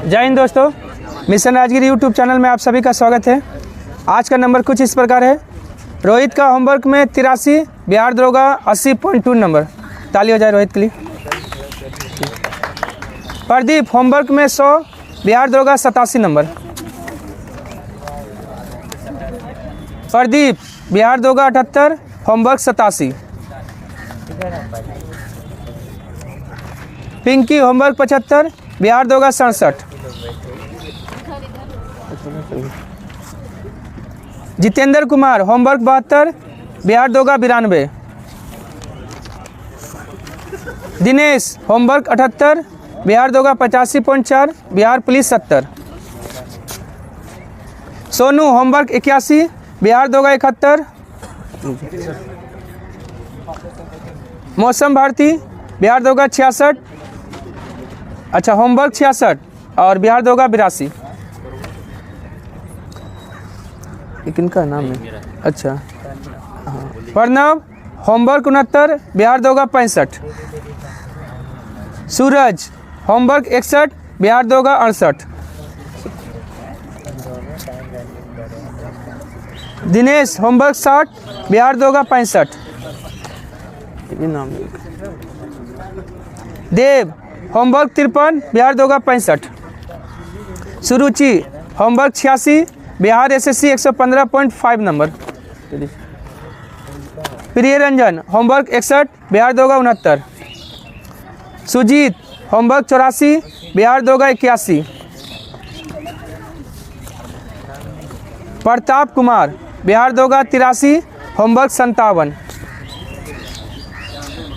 जय हिंद दोस्तों, mission Rajagiri YouTube channel में आप सभी का स्वागत है। आज का नंबर कुछ इस प्रकार है। रोहित का होमवर्क में 83, बिहार दरोगा 80.2 नंबर। ताली हो जाए रोहित के लिए। प्रदीप होमवर्क में 100, बिहार दरोगा 87 नंबर। प्रदीप बिहार दरोगा 78, होमवर्क 87। पिंकी होमवर्क 75, बिहार दरोगा 67। जितेंद्र कुमार होमवर्क 72, बिहार दरोगा 92। दिनेश होमवर्क 78, बिहार दरोगा 85.4, बिहार पुलिस 70। सोनू होमवर्क 81, बिहार दरोगा 71। मौसम भारती बिहार दरोगा 66, अच्छा होमवर्क 66 और बिहार दरोगा 82। किनका नाम है? अच्छा हाँ। प्रणव होमवर्क 69, बिहार दरोगा 65। सूरज होमवर्क 61, बिहार दरोगा 68। दिनेश होमवर्क 60, बिहार दरोगा 65। देव होमवर्क 53, बिहार दरोगा 65। सुरुचि होमवर्क 86, बिहार एसएससी 115.5 नंबर। प्रिय रंजन होमवर्क 61, बिहार दरोगा 69। सुजीत होमवर्क 84, बिहार दरोगा 81। प्रताप कुमार बिहार दरोगा 83, होमवर्क 57।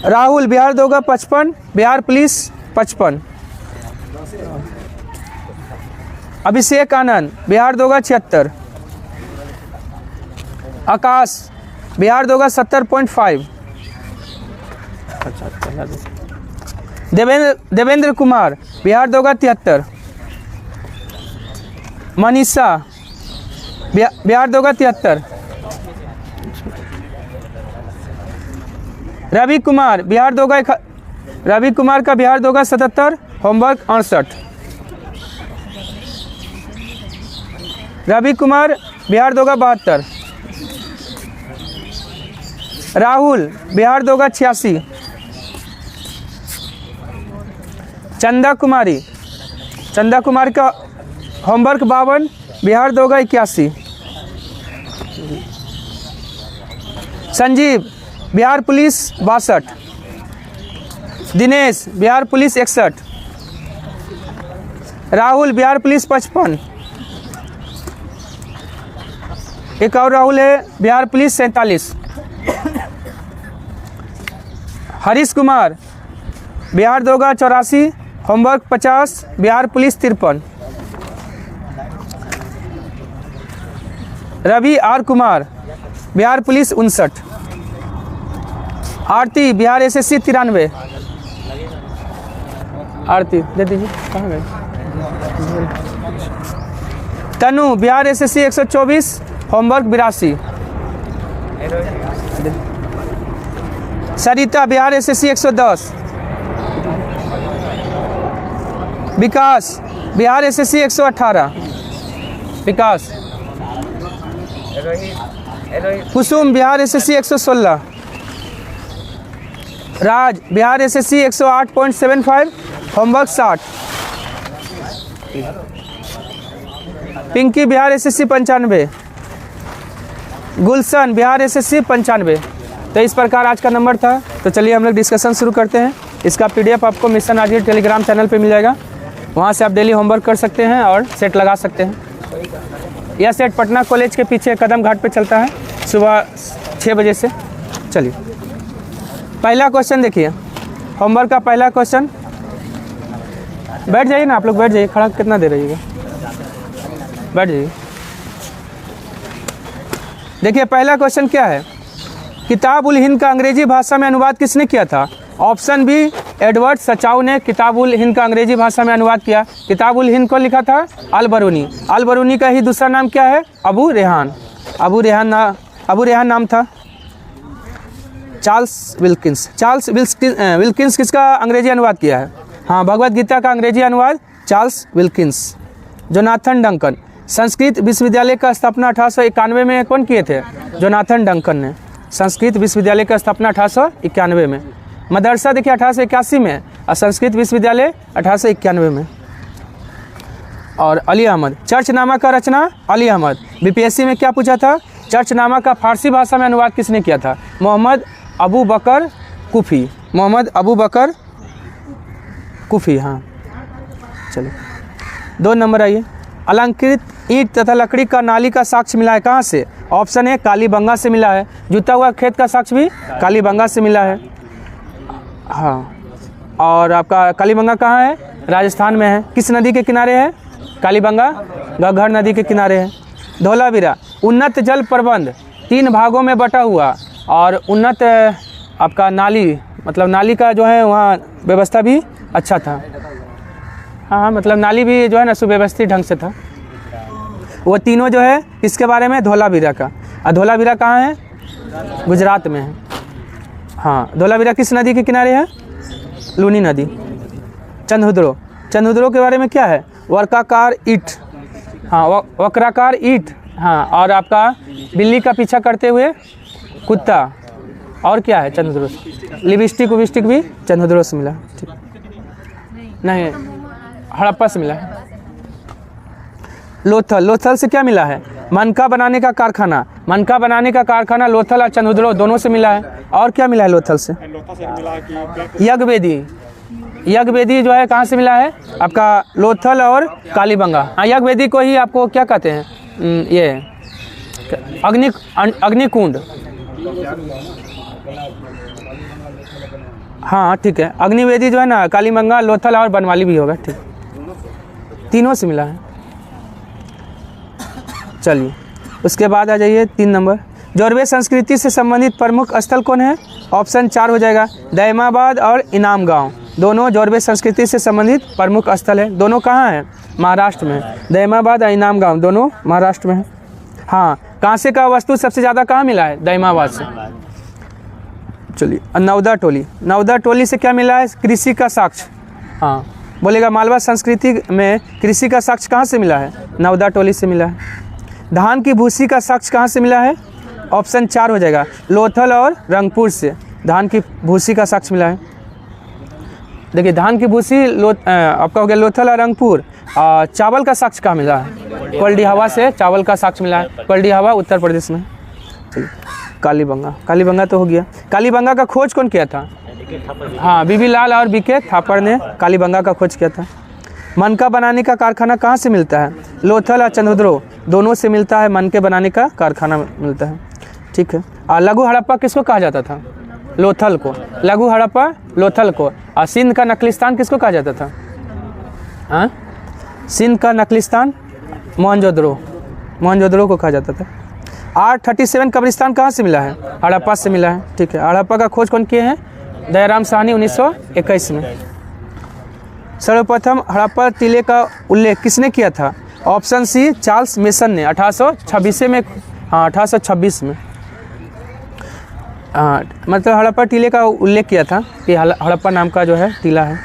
राहुल बिहार दरोगा 55, बिहार पुलिस 55। अभिषेक आनंद बिहार दरोगा 76। आकाश बिहार दरोगा 70.5। देवेंद्र कुमार बिहार दरोगा 73। मनीषा बिहार दरोगा 73। रवि कुमार बिहार दरोगा रवि कुमार का बिहार दरोगा 77, होमवर्क 68। रवि कुमार बिहार दरोगा 72। राहुल बिहार दरोगा 86। चंदा कुमार का होमवर्क 52, बिहार दरोगा 81। Sanjeev Bihar police 62। Dinesh Bihar police 61। Rahul Bihar police 55। एक और राहुल है, बिहार पुलिस 47। हरीश कुमार बिहार दरोगा 84, homework 50, Bihar police 53। Ravi R Kumar Bihar police 59। Aarti Bihar SSC 93। Aarti दे दीजिए, कहाँ गए? Tanu Bihar SSC 124, homework 82। Sarita Bihar SSC 110। Vikas Bihar SSC 118। Vikas. Kusum Bihar SSC 116। Raj Bihar SSC 108.75, homework 60। Pinky Bihar SSC 95। गुलशन बिहार एसएससी 95। तो इस प्रकार आज का नंबर था। तो चलिए हम लोग डिस्कशन शुरू करते हैं। इसका पीडीएफ आपको मिशन राजगिरी टेलीग्राम चैनल पे मिल जाएगा। वहाँ से आप डेली होमवर्क कर सकते हैं और सेट लगा सकते हैं। यह सेट पटना कॉलेज के पीछे कदम घाट पे चलता है, सुबह 6 बजे से। चलिए पहला क्वेश्चन देखिए, होमवर्क का पहला क्वेश्चन। बैठ जाइए ना आप लोग, बैठ जाइए। खड़ा कितना दे रहिएगा, बैठ जाइए। देखिए पहला क्वेश्चन क्या है। किताब उल हिंद का अंग्रेजी भाषा में अनुवाद किसने किया था? ऑप्शन बी एडवर्ड सचाऊ ने किताब उल हिंद का अंग्रेजी भाषा में अनुवाद किया। किताब उल हिंद को लिखा था अल बरूनी। अल बरूनी का ही दूसरा नाम क्या है? अबू रेहान। अबू रेहान नाम था। चार्ल्स विल्किंस किसका अंग्रेजी अनुवाद किया है? हाँ, भगवत गीता का अंग्रेजी अनुवाद Charles Wilkins. Jonathan Duncan, Sanskrit विश्वविद्यालय का स्थापना 1891 में कौन किए थे? जोनाथन डंकन ने संस्कृत विश्वविद्यालय का स्थापना 1891 में। मदरसा देखिए 1881 में और संस्कृत विश्वविद्यालय 1891 में। और अली अहमद, चर्चनामा का रचना अली अहमद। बीपीएससी में क्या पूछा था? चर्चनामा का फारसी भाषा में अनुवाद किसने किया था? मोहम्मद अबू बकर कुफ़ी। मोहम्मद अबू बकर कुफ़ी। हाँ चलिए 2 नंबर आइए। अलंकृत ईंट तथा लकड़ी का नाली का साक्ष्य मिला है कहाँ से? ऑप्शन ए कालीबंगा से मिला है। जुता हुआ खेत का साक्ष्य भी कालीबंगा से मिला है। हाँ, और आपका कालीबंगा कहाँ है? राजस्थान में है। किस नदी के किनारे है कालीबंगा? घग्गर नदी के किनारे है। धौलावीरा, उन्नत जल प्रबंध 3 भागों में बटा हुआ और उन्नत आपका नाली, मतलब नाली का जो है वहाँ व्यवस्था भी अच्छा था। हाँ, मतलब नाली भी जो है ना सुव्यवस्थित ढंग से था। वो तीनों जो है इसके बारे में धौलावीरा का। और धौलावीरा कहाँ है? गुजरात में है। हाँ, धौलावीरा किस नदी के किनारे है? लूनी नदी। चंद्रहुदरो, चंद्रहुदरो के बारे में क्या है? वर्काकार ईंट। हाँ, वक्राकार ईंट। हाँ, और आपका बिल्ली का पीछा करते हुए कुत्ता। और क्या है चंद्रहुदरो से? लिपस्टिक विस्टिक भी चंद्रहुदरो से मिला। ठीक नहीं, हड़प्पा से मिला है। लोथल, लोथल से क्या मिला है? मनका बनाने का कारखाना। मनका बनाने का कारखाना लोथल और चंद्रहुदरो दोनों से मिला है। और क्या मिला है लोथल से? यज्ञवेदी। यज्ञवेदी जो है कहाँ से मिला है? आपका लोथल और कालीबंगा। हाँ, यज्ञवेदी को ही आपको क्या कहते हैं? ये अग्निकुंड। हाँ ठीक है, अग्निवेदी जो है ना कालीबंगा, लोथल और बनवाली भी होगा। ठीक, तीनों से मिला है। चलिए उसके बाद आ जाइए 3 नंबर। जोरवे संस्कृति से संबंधित प्रमुख स्थल कौन है? ऑप्शन 4 हो जाएगा। दैमाबाद और इनाम गांव दोनों जोरवे संस्कृति से संबंधित प्रमुख स्थल है। दोनों कहाँ हैं? महाराष्ट्र में। दैमाबाद और इनाम गांव दोनों महाराष्ट्र में है। हाँ, कांसे का वस्तु सबसे ज़्यादा कहाँ मिला है? दैमाबाद से। चलिए, नवदा टोली। नवदा टोली से क्या मिला है? कृषि का साक्ष्य। हाँ बोलेगा, मालवा संस्कृति में कृषि का साक्ष्य कहाँ से मिला है? नवदा टोली से मिला है। धान की भूसी का साक्ष्य कहाँ से मिला है? ऑप्शन 4 हो जाएगा। लोथल और रंगपुर से धान की भूसी का साक्ष्य मिला है। देखिए, धान की भूसी आपका हो गया लोथल और रंगपुर। चावल का साक्ष्य कहाँ मिला है? कोल्डिहावा से चावल का साक्ष्य मिला है। कोल्डिहावा उत्तर प्रदेश में। चलिए, कालीबंगा। कालीबंगा तो हो गया। कालीबंगा का खोज कौन किया था? हाँ, बीबी लाल और बीके थापर ने कालीबंगा का खोज किया था। मनका बनाने का कारखाना कहाँ से मिलता है? लोथल और चंद्रहुदरो दोनों से मिलता है। मनके बनाने का कारखाना मिलता है। ठीक है। और लघु हड़प्पा किसको कहा जाता था? लोथल को। लघु हड़प्पा लोथल को। और सिंध का नकलिस्तान किसको कहा जाता था? हाँ, सिंध का नकलिस्तान मोहनजोदड़ो। मोहनजोदड़ो को कहा जाता था। 837 कब्रिस्तान कहाँ से मिला है? हड़प्पा से मिला है। ठीक है। हड़प्पा का खोज कौन किए हैं? दयाराम साहनी 1921 में। सर्वप्रथम हड़प्पा टीले का उल्लेख किसने किया था? ऑप्शन सी चार्ल्स मेसन ने 1826 में। हाँ, 1826 में। हाँ, मतलब हड़प्पा टीले का उल्लेख किया था कि हड़प्पा नाम का जो है टीला है।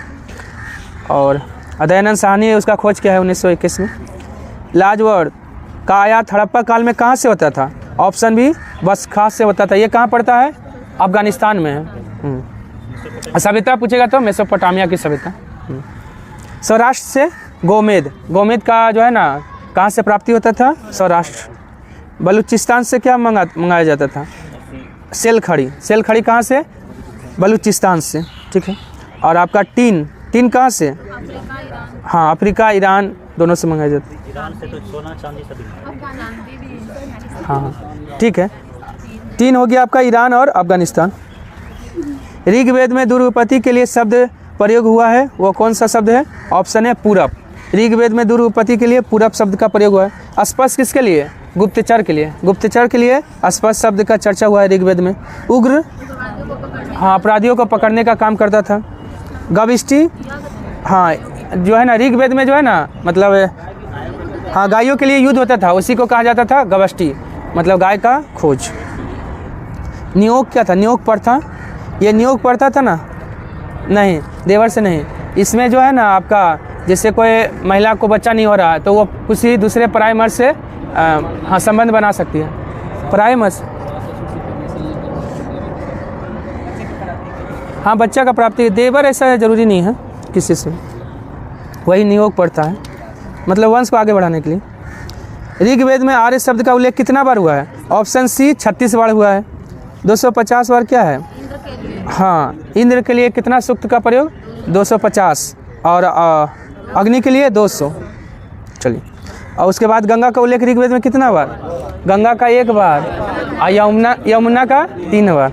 और दयानंद साहनी ने उसका खोज किया है 1921 में। लाजवर्द का आयात हड़प्पा काल में कहाँ से होता था? ऑप्शन बी बसखास से होता था। ये कहाँ पड़ता है? अफगानिस्तान में है। सभ्यता पूछेगा तो मेसोपोटामिया की सभ्यता। सौराष्ट्र से गोमेद। गोमेद का जो है ना कहाँ से प्राप्ति होता था? सौराष्ट्र। बलूचिस्तान से क्या मंगाया जाता था? सेलखड़ी। सेलखड़ी कहाँ से? बलूचिस्तान से। ठीक है। और आपका टीन। टीन कहाँ से? हाँ, अफ्रीका, ईरान दोनों से मंगाया जाता है। ईरान से तो सोना चांदी सभी। हाँ ठीक है। टीन हो गया आपका ईरान और अफगानिस्तान। ऋग्वेद में दुर्गपति के लिए शब्द प्रयोग हुआ है, वो कौन सा शब्द है? ऑप्शन है पूरब। ऋग्वेद में दुर्गपति के लिए पूरब शब्द का प्रयोग हुआ है। स्पर्श किसके लिए? गुप्तचर के लिए। गुप्तचर के लिए स्पर्श शब्द का चर्चा हुआ है ऋग्वेद में। उग्र, हाँ, अपराधियों को पकड़ने का काम करता था। गविष्टि, हाँ, जो है ना ऋग्वेद में जो है ना मतलब हाँ गायों के लिए युद्ध होता था, उसी को कहा जाता था गवष्टि, मतलब गाय का खोज। नियोग क्या था? नियोग प्रथा। ये नियोग प्रथा था ना? नहीं, देवर से नहीं। इसमें जो है ना आपका जिससे कोई महिला को बच्चा नहीं हो रहा है तो वो किसी दूसरे पराये मर्द से हाँ संबंध बना सकती है। पराये मर्द, हाँ बच्चा का प्राप्ति, देवर ऐसा ज़रूरी नहीं है किसी से, वही नियोग पड़ता है, मतलब वंश को आगे बढ़ाने के लिए। ऋग्वेद में आर्य शब्द का उल्लेख कितना बार हुआ है? ऑप्शन सी 36 बार हुआ है। 250 बार क्या है? हाँ, इंद्र के लिए कितना सूक्त का प्रयोग? 250, और अग्नि के लिए 200। चलिए, और उसके बाद गंगा का उल्लेख ऋग्वेद में कितना बार? गंगा का 1 बार, और यमुना का 3 बार।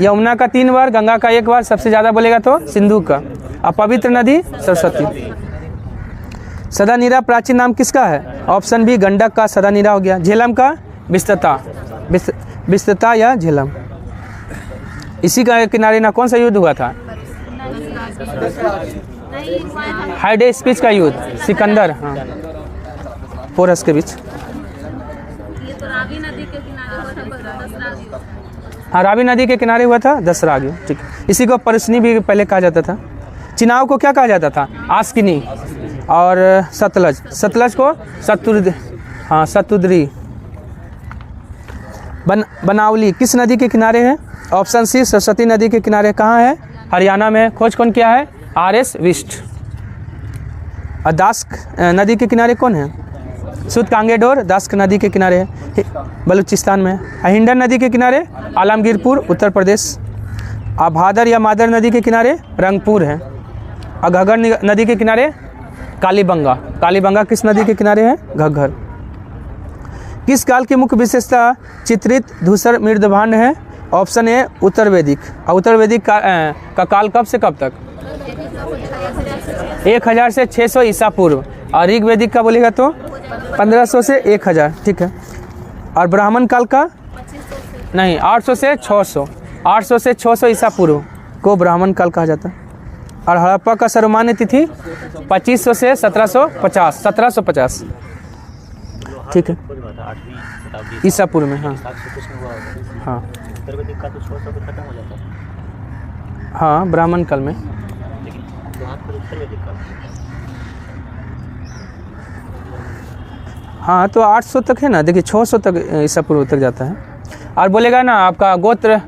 यमुना का 3 बार, गंगा का 1 बार, सबसे ज़्यादा बोलेगा तो सिंधु का। और पवित्र नदी सरस्वती। सदानीरा प्राचीन नाम किसका है? ऑप्शन बी गंडक का सदानीरा हो गया। झेलम का विस्तता या झेलम। इसी का किनारे ना कौन सा युद्ध हुआ था? हाइडे स्पीच का युद्ध, सिकंदर, हाँ, पोरस के बीच। हाँ, रावी नदी के किनारे हुआ था दसरा। ठीक, इसी को परसनी भी पहले कहा जाता था। चिनाव को क्या कहा जाता था? आस्किनी। और सतलज को सतुद्री। बनावली किस नदी के किनारे है? ऑप्शन सी सरस्वती नदी के किनारे। कहाँ है? हरियाणा में। खोज कौन किया है? आर.एस. विष्ट। और दास्क नदी के किनारे कौन है? सुद कांगेडोर दास्क नदी के किनारे है, बलूचिस्तान में। हिंडन नदी के किनारे आलमगीरपुर, उत्तर प्रदेश। और भादर या मादर नदी के किनारे रंगपुर है। और घग्गर नदी के किनारे कालीबंगा। कालीबंगा किस नदी के किनारे है? घग्गर। किस काल की मुख्य विशेषता चित्रित धूसर मृदभांड है? ऑप्शन ए उत्तर वैदिक। और उत्तर वैदिक का काल कब से कब तक? 1000 से 600 ईसा पूर्व। और ऋग्वेदिक का बोलेगा तो 1500 से 1000। ठीक है। और ब्राह्मण काल का नहीं, 800 से 600। 800 से 600 ईसा पूर्व को ब्राह्मण काल कहा जाता है। और हड़प्पा का सर्वमान्य तिथि 2500 से 1750। 1750, ठीक है, ईसा पूर्व में। हाँ हाँ हाँ, ब्राह्मण काल में। हाँ, तो 800 तक है ना, देखिए 600 तक ईसा पूर्व तक जाता है। और बोलेगा ना आपका गोत्र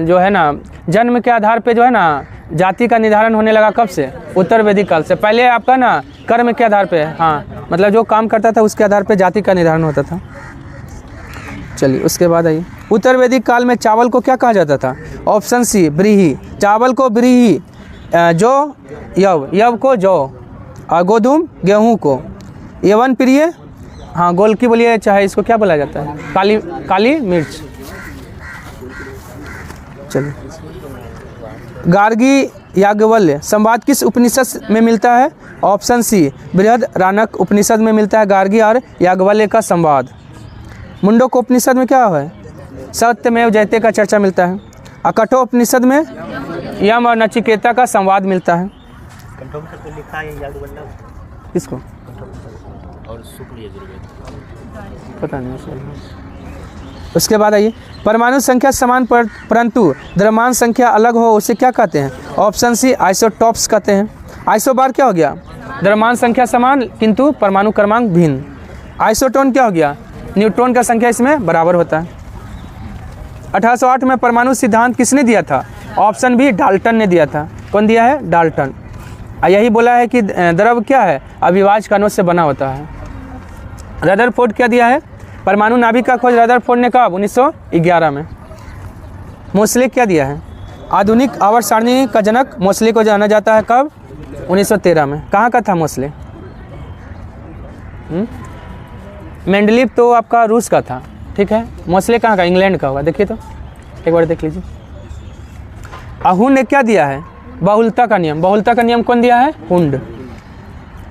जो है ना, जन्म के आधार पे जो है ना जाति का निर्धारण होने लगा कब से? उत्तर वैदिक काल से। पहले आपका ना कर्म के आधार पे, हाँ, मतलब जो काम करता था उसके आधार पे जाति का निर्धारण होता था। चलिए, उसके बाद आइए, उत्तर वैदिक काल में चावल को क्या कहा जाता था? ऑप्शन सी ब्रीही। चावल को ब्रीही, जो यव को जौ, और गोधूम गेहूँ को, यवन प्रिय, हाँ, गोलकी बोलिए, चाहे इसको क्या बोला जाता है? काली मिर्च। चलिए, गार्गी याज्ञवल्क्य संवाद किस उपनिषद में मिलता है? ऑप्शन सी बृहदारण्यक उपनिषद में मिलता है गार्गी और याज्ञवल्क्य का संवाद। मुंडक उपनिषद में क्या है? सत्यमेव जयते का चर्चा मिलता है। और कठोपनिषद में यम और नचिकेता का संवाद मिलता है। किसको? पता नहीं। उसके बाद आइए, परमाणु संख्या समान परंतु द्रव्यमान संख्या अलग हो उसे क्या कहते हैं? ऑप्शन सी आइसोटॉप्स कहते हैं। आइसोबार क्या हो गया? द्रव्यमान संख्या समान किंतु परमाणु क्रमांक भिन्न। आइसोटोन क्या हो गया? न्यूट्रॉन का संख्या इसमें बराबर होता है। 1808 में परमाणु सिद्धांत किसने दिया था? ऑप्शन बी डाल्टन ने दिया था। कौन दिया है? डाल्टन। यही बोला है कि द्रव्य क्या है? अविभाज्य कणों से बना होता है। रदरफोर्ड क्या दिया है? परमाणु नाभिक का खोज रदरफोर्ड ने कब? 1911 में। मोस्ले क्या दिया है? आधुनिक आवर्त सारणी का जनक मोस्ले को जाना जाता है कब? 1913 में। कहाँ का था मोस्ले? मेंडलीव तो आपका रूस का था, ठीक है। मोस्ले कहाँ का? इंग्लैंड का होगा। देखिए तो एक बार देख लीजिए। हुंड ने क्या दिया है? बहुलता का नियम। बहुलता का नियम कौन दिया है? हुंड।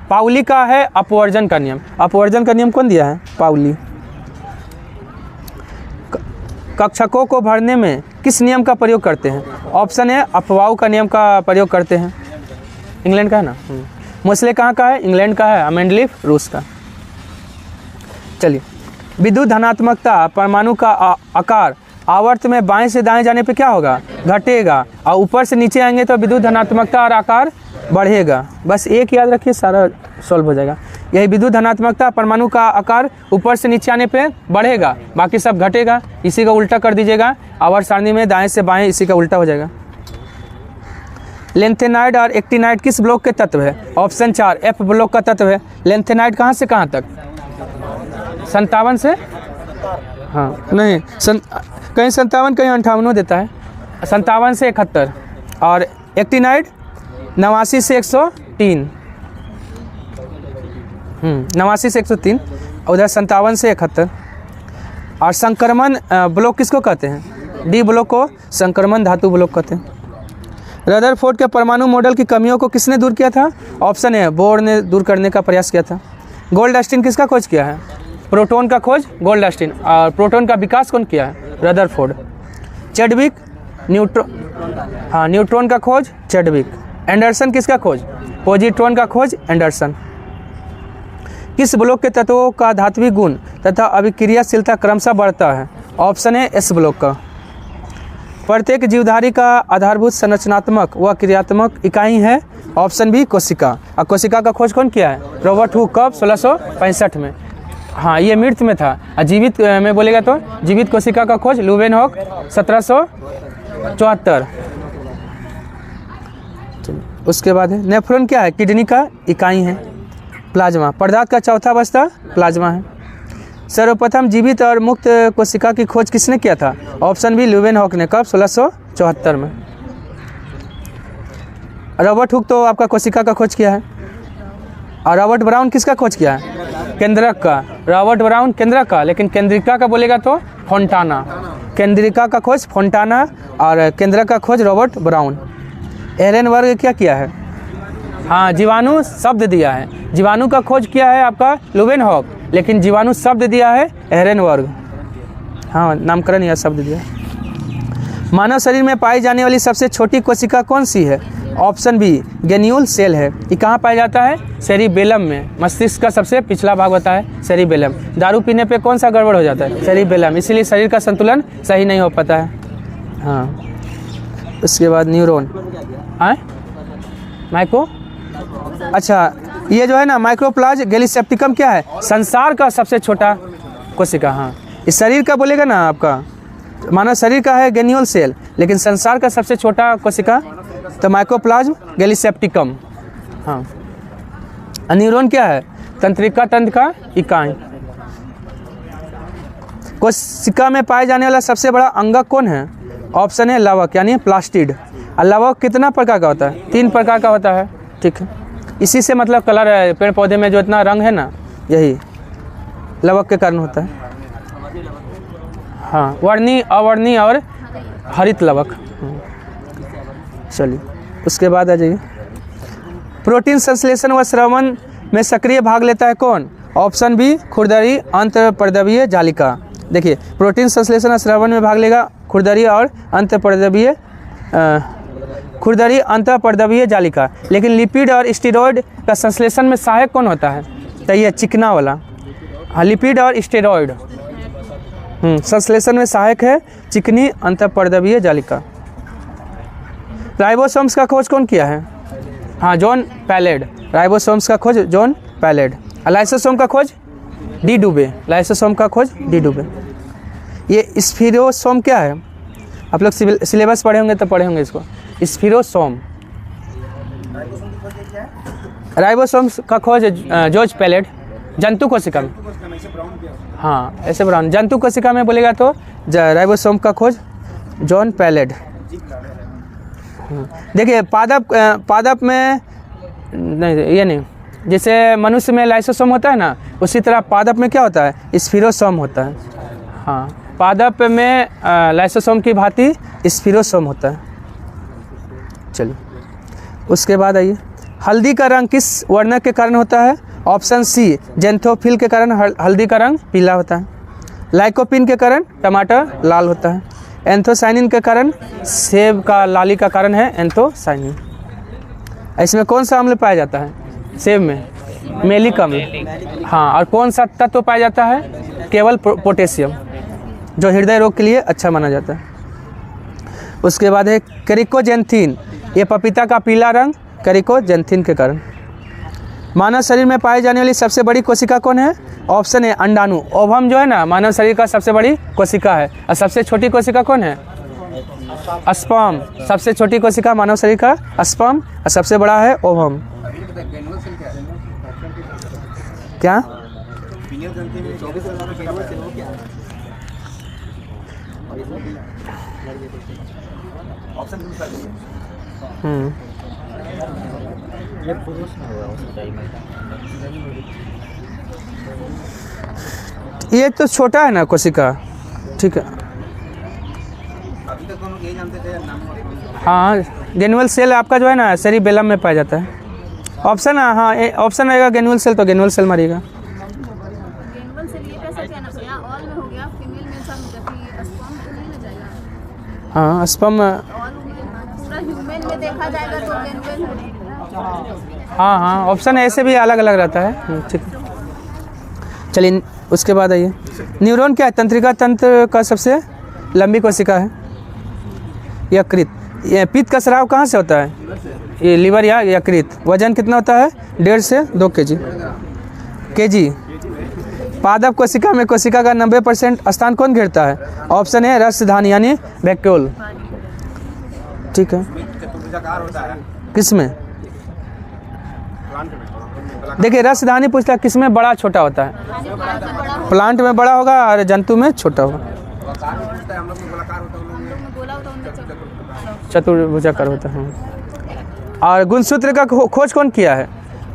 पाउली का है अपवर्जन का नियम। अपवर्जन का नियम कौन दिया है? पाउली। कक्षकों को भरने में किस नियम का प्रयोग करते हैं? ऑप्शन है अपवाऊ का नियम का प्रयोग करते हैं। इंग्लैंड का है ना। मोस्ले कहाँ का है? इंग्लैंड का है। मेंडलीव रूस का। चलिए, विद्युत धनात्मकता परमाणु का आकार आवर्त में बाएं से दाएं जाने पे क्या होगा? घटेगा। और ऊपर से नीचे आएंगे तो विद्युत धनात्मकता और आकार बढ़ेगा। बस एक याद रखिए, सारा सॉल्व हो जाएगा। यही विद्युत धनात्मकता, परमाणु का आकार ऊपर से नीचे आने पे बढ़ेगा, बाकी सब घटेगा। इसी का उल्टा कर दीजिएगा, आवर्त सारणी में दाएं से बाएं इसी का उल्टा हो जाएगा। लेंथेनाइड और एक्टिनाइड किस ब्लॉक के तत्व है? ऑप्शन 4 एफ ब्लॉक का तत्व है। लेंथेनाइड कहाँ से कहाँ तक? 57 से, हाँ नहीं कहीं 57 कहीं 58 देता है, 57 से 71। और एक्टिनाइड 89 से 103, 89 से 103, उधर 57 से 71। और संक्रमण ब्लॉक किसको कहते हैं? डी ब्लॉक को संक्रमण धातु ब्लॉक कहते हैं। रदरफोर्ड के परमाणु मॉडल की कमियों को किसने दूर किया था? ऑप्शन है बोर ने दूर करने का प्रयास किया था। गोल्डस्टीन किसका खोज किया है? प्रोटॉन का खोज गोल्डस्टीन। और प्रोटॉन का विकास कौन किया है? रदरफोर्ड। चैडविक न्यूट्रॉन का खोज चैडविक। एंडरसन किसका खोज? पॉजिट्रॉन का खोज एंडरसन। किस ब्लॉक के तत्वों का धात्विक गुण तथा अभिक्रियाशीलता क्रमशः बढ़ता है? ऑप्शन है एस ब्लॉक का। प्रत्येक जीवधारी का आधारभूत संरचनात्मक व क्रियात्मक इकाई है? ऑप्शन बी कोशिका। और कोशिका का खोज कौन किया है? Robert Hooke. कब? 1665 में। हाँ ये मृत में था। और जीवित में बोलेगा तो जीवित कोशिका का खोज लुवेनहॉक 1774। उसके बाद है नेफ्रॉन क्या है? किडनी का इकाई है। प्लाज्मा पदार्थ का चौथा अवस्था प्लाज्मा है। सर्वप्रथम जीवित और मुक्त कोशिका की खोज किसने किया था? ऑप्शन बी लुवेनहॉक ने। कब? 1674 में। रॉबर्ट हुक तो आपका कोशिका का खोज किया है। और रॉबर्ट ब्राउन किसका खोज किया है? केंद्रक का। रॉबर्ट ब्राउन केंद्रक का, लेकिन केंद्रिका का बोलेगा तो फोंटाना। केंद्रिका का खोज फोंटाना और केंद्रक का खोज रॉबर्ट ब्राउन। एरेनबर्ग क्या किया है? हाँ जीवाणु शब्द दिया है। जीवाणु का खोज किया है आपका लुवेनहॉक, लेकिन जीवाणु शब्द दिया है एरेनबर्ग। हाँ नामकरण या शब्द दिया। मानव शरीर में पाई जाने वाली सबसे छोटी कोशिका कौन सी है? ऑप्शन बी गेन्यूल सेल है। ये कहाँ पाया जाता है? सेरिबेलम में। मस्तिष्क का सबसे पिछला भाग होता है सेरिबेलम। दारू पीने पे कौन सा गड़बड़ हो जाता है? सेरिबेलम। इसीलिए शरीर का संतुलन सही नहीं हो पाता है। हाँ उसके बाद न्यूरॉन माइक्रो, अच्छा ये जो है ना माइक्रोप्लाज गैलीसेप्टिकम क्या है? संसार का सबसे छोटा कोशिका। हाँ इस शरीर का बोलेगा ना आपका मानव शरीर का है गेन्यूल सेल, लेकिन संसार का सबसे छोटा कोशिका तो माइक्रोप्लाज्म गैलीसेप्टिकम। हाँ न्यूरॉन क्या है? तंत्रिका तंत्र का इकाई। कोशिका में पाए जाने वाला सबसे बड़ा अंगक कौन है? ऑप्शन है लवक यानी प्लास्टिड। और लवक कितना प्रकार का होता है? 3 प्रकार का होता है। ठीक है, इसी से मतलब कलर है पेड़ पौधे में जो इतना रंग है ना, यही लवक के कारण होता है। हाँ वर्णी, अवर्णी और हरित लवक। चलिए उसके बाद आ जाइए। प्रोटीन संश्लेषण व स्रवण में सक्रिय भाग लेता है कौन? ऑप्शन बी खुरदरी अंतःपर्दवीय जालिका। देखिए प्रोटीन संश्लेषण और स्रवण में भाग लेगा खुरदरी और खुरदरी अंतःपर्दवीय जालिका। लेकिन लिपिड और स्टेरॉयड का संश्लेषण में सहायक कौन होता है? तो ये चिकना वाला। हाँ लिपिड और स्टेरॉयड संश्लेषण में सहायक है चिकनी अंतःपर्दवीय जालिका। राइबोसोम्स का खोज कौन किया है? हाँ जॉन पैलेड। राइबोसोम्स का खोज जॉन पैलेड। लाइसोसोम का खोज डी डुबे। लाइसोसोम का खोज डी डुबे। ये स्फीरोसोम क्या है? आप लोग सिलेबस पढ़े होंगे तो पढ़े होंगे इसको। स्फीरोसोम। राइबोसोम्स का खोज जॉर्ज पैलेड। जंतु कोशिका में, हाँ ऐसे ब्राउन। जंतु कोशिका में बोलेगा तो राइबोसोम का खोज जॉन पैलेड। देखिए पादप में नहीं, ये नहीं, जैसे मनुष्य में लाइसोसोम होता है ना, उसी तरह पादप में क्या होता है? स्फीरोसोम होता है। हाँ पादप में लाइसोसोम की भांति स्फीरोसोम होता है। चलिए उसके बाद आइए। हल्दी का रंग किस वर्णक के कारण होता है? ऑप्शन सी जेंथोफिल के कारण हल्दी का रंग पीला होता है। लाइकोपिन के कारण टमाटर लाल होता है। एंथोसाइनिन के कारण सेब का लाली का कारण है एंथोसाइनिन। इसमें कौन सा अम्ल पाया जाता है? सेब में मेलिक अम्ल। हाँ और कौन सा तत्व पाया जाता है? केवल पोटेशियम, जो हृदय रोग के लिए अच्छा माना जाता है। उसके बाद है क्रिकोजेंथिन। ये पपीता का पीला रंग कैरिकोजेंथिन के कारण। मानव शरीर में पाई जाने वाली सबसे बड़ी कोशिका कौन है? ऑप्शन ए अंडाणु। ओवम जो है ना मानव शरीर का सबसे बड़ी कोशिका है। और सबसे छोटी कोशिका कौन है? स्पर्म। सबसे छोटी कोशिका मानव शरीर का स्पर्म और सबसे बड़ा है ओवम। क्या? ये तो छोटा है ना कोशिका, ठीक है। हाँ, ग्रेन्युल सेल आपका जो है ना सेरिबेलम में पाया जाता है। ऑप्शन, हाँ ऑप्शन रहेगा ग्रेन्युल सेल, तो ग्रेन्युल सेल मारिएगा। हाँ स्पर्म, हाँ हाँ ऑप्शन ऐसे भी अलग अलग रहता है, ठीक है। चलिए उसके बाद आइए, न्यूरॉन क्या है? तंत्रिका तंत्र का सबसे लंबी कोशिका है। यकृत। ये पित्त का स्राव कहाँ से होता है? ये लीवर या यकृत। वजन कितना होता है? 1.5 से 2 केजी। पादप कोशिका में कोशिका का 90% स्थान कौन घेरता है? ऑप्शन है रसधानी यानी वैक्यूल, ठीक है। किसमें? देखिए रसधानी पूछता है किसमें बड़ा छोटा होता है? प्लांट में बड़ा होगा और जंतु में छोटा होगा। चतुर्भुजाकार होता है। और गुणसूत्र का खोज कौन किया है?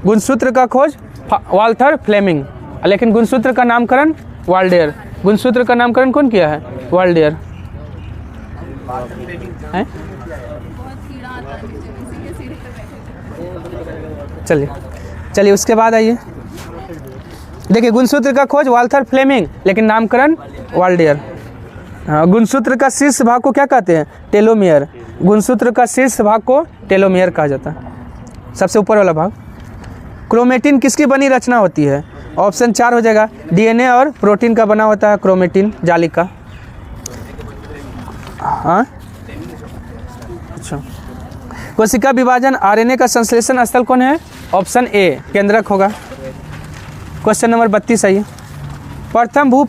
गुणसूत्र का खोज वाल्थर फ्लेमिंग, लेकिन गुणसूत्र का नामकरण वाल्डेयर। गुणसूत्र का नामकरण कौन किया है? वाल्डेयर। चलिए उसके बाद आइए, देखिए गुणसूत्र का खोज वाल्थर फ्लेमिंग, लेकिन नामकरण वाल्डेयर। हाँ, गुणसूत्र का शीर्ष भाग को क्या कहते हैं? टेलोमियर। गुणसूत्र का शीर्ष भाग को टेलोमियर कहा जाता है, सबसे ऊपर वाला भाग। क्रोमेटिन किसकी बनी रचना होती है? ऑप्शन 4 हो जाएगा, डीएनए और प्रोटीन का बना होता है क्रोमेटिन, जालिका। हाँ अच्छा। कोशिका विभाजन आरएनए का संश्लेषण स्थल कौन है? ऑप्शन ए केंद्रक होगा। क्वेश्चन नंबर 32 आइए, प्रथम भू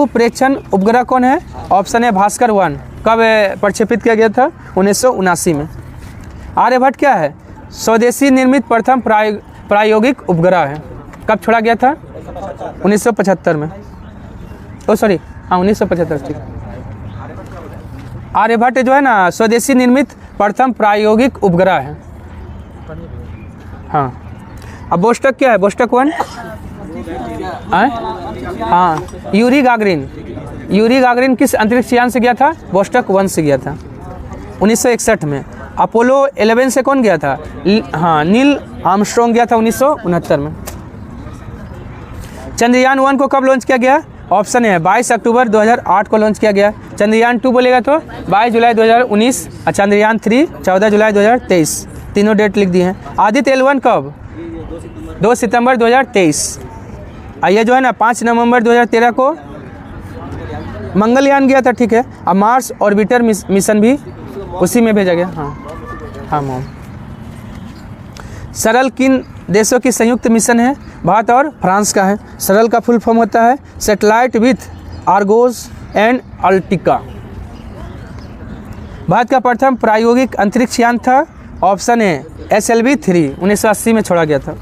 प्रेक्षण उपग्रह कौन है? ऑप्शन है भास्कर 1। कब प्रक्षेपित किया गया था? 1979 में। आर्यभट्ट क्या है? स्वदेशी निर्मित प्रथम प्रायोगिक उपग्रह है। कब छोड़ा गया था? 1975 में। ओ सॉरी, हाँ 1975, ठीक। आर्यभट्ट जो है ना स्वदेशी निर्मित प्रथम प्रायोगिक उपग्रह है। हाँ, अब बोस्टक क्या है? बोस्टक 1। हाँ, यूरी गागरिन किस अंतरिक्ष यान से गया था? बोस्टक 1 से गया था 1961 में। अपोलो 11 से कौन गया था? हाँ, नील आर्मस्ट्रॉन्ग गया था 1969 में। चंद्रयान 1 को कब लॉन्च किया गया? ऑप्शन है 22 अक्टूबर 2008 को लॉन्च किया गया। चंद्रयान 2 बोलेगा तो 22 जुलाई 2019 और चंद्रयान 3 14 जुलाई 2023। तीनों डेट लिख दिए हैं। आदित्य L1 कब? 2 सितंबर 2023। ये जो है ना 5 नवंबर 2013 को मंगलयान गया था, ठीक है। अब मार्स ऑर्बिटर मिशन भी उसी में भेजा गया। हाँ मोम। सरल किन देशों की संयुक्त मिशन है? भारत और फ्रांस का है। सरल का फुल फॉर्म होता है satellite with Argos and Ertiga. Bharat का प्रथम प्रायोगिक अंतरिक्ष यान था, ऑप्शन है SLV-3, 1980 में छोड़ा गया था।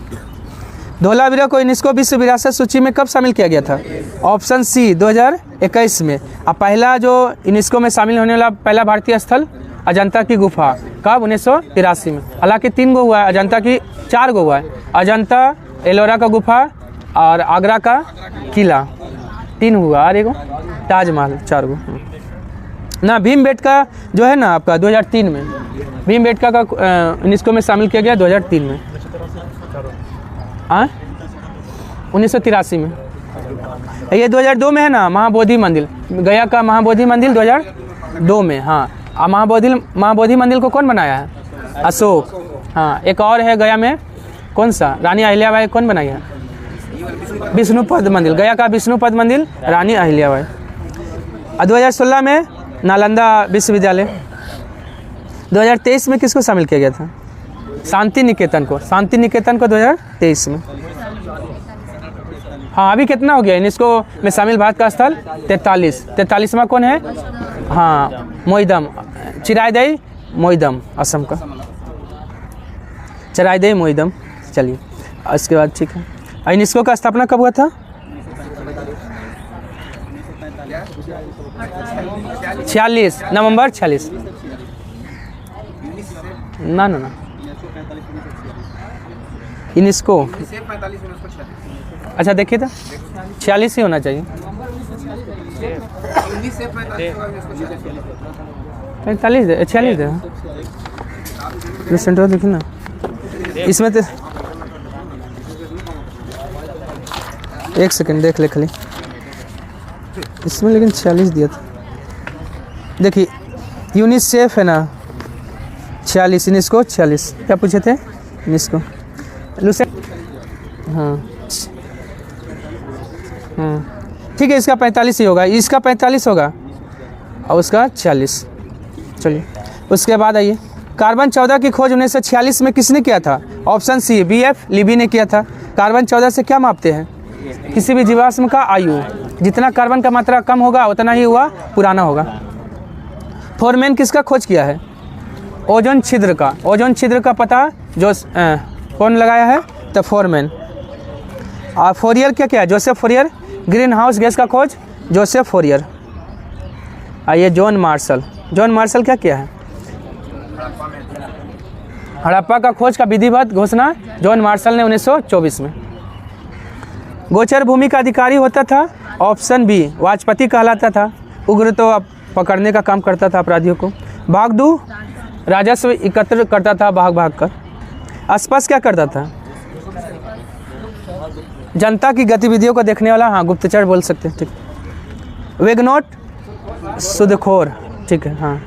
धौलावीरा को यूनेस्को विश्व विरासत सूची में कब शामिल किया गया था? ऑप्शन सी 2021 में। अब पहला जो यूनेस्को में शामिल होने वाला पहला भारतीय स्थल अजंता की गुफा, कब? 1983 में। हालांकि 3 गो हुआ है, अजंता की 4 गो हुआ है। अजंता, एलोरा का गुफा और आगरा का किला, 3 हुआ। और एगो ताजमहल, 4 गो ना। भीमबेटका जो है ना आपका 2003 में, भीमबेटका का यूनेस्को में शामिल किया गया 2003 में। 1983 में। ये 2002 में है ना महाबोधि मंदिर, गया का महाबोधि मंदिर 2002 में। हाँ, महाबोधि मंदिर को कौन बनाया है? अशोक। हाँ, एक और है गया में, कौन सा? रानी अहिल्याबाई कौन बनाई है? विष्णुपद मंदिर, गया का विष्णुपद मंदिर रानी अहिल्याबाई। 2016 में नालंदा विश्वविद्यालय। 2023 में किसको शामिल किया गया था? शांति निकेतन को। शांति निकेतन को 2023 में। हाँ, अभी कितना हो गया यूनेस्को में शामिल भारत का स्थल? 43वां कौन है? हाँ, मोईदम, चिरायदई मोईदम, असम का चिरायदई मोईदम। चलिए इसके बाद ठीक है, यूनेस्को का स्थापना कब हुआ था? 46 नवंबर 46। ना यूनेस्को, अच्छा देखिए तो 46 ही होना चाहिए। 46 दे सेंटर देखिए ना, इसमें तो एक सेकंड देख ले खाली, इसमें लेकिन 46 दिया था। देखिए यूनिसेफ है ना 46, यूनेस्को 46। क्या पूछे थे? UNESCO Lucent. हाँ ठीक है, इसका 45 ही होगा, इसका 45 होगा और उसका 46। चलिए उसके बाद आइए, कार्बन 14 की खोज 1946 में किसने किया था? ऑप्शन सी BF लीबी ने किया था। कार्बन 14 से क्या मापते हैं? किसी भी जीवाश्म का आयु। जितना कार्बन का मात्रा कम होगा उतना ही हुआ पुराना होगा। फोरमैन किसका खोज किया है? ओजोन छिद्र का। ओजोन छिद्र का पता जो कौन लगाया है? तो फोरमैन। और फोरियर क्या किया है? Joseph Fourier. Green house gas का खोज जोसेफ फोरियर। आइए जॉन मार्शल। जॉन मार्शल क्या किया है? हड़प्पा का खोज का विधिवत घोषणा जॉन मार्शल ने 1924 में। गोचर भूमि का अधिकारी होता था? ऑप्शन बी वाजपेयी कहलाता था। उग्र तो पकड़ने का काम करता था अपराधियों को। भागदू राजस्व एकत्र करता था भाग भाग कर। आसपास क्या करता था? जनता की गतिविधियों को देखने वाला, हाँ गुप्तचर बोल सकते हैं, ठीक। वेगनोट सुदखोर, ठीक है, हाँ।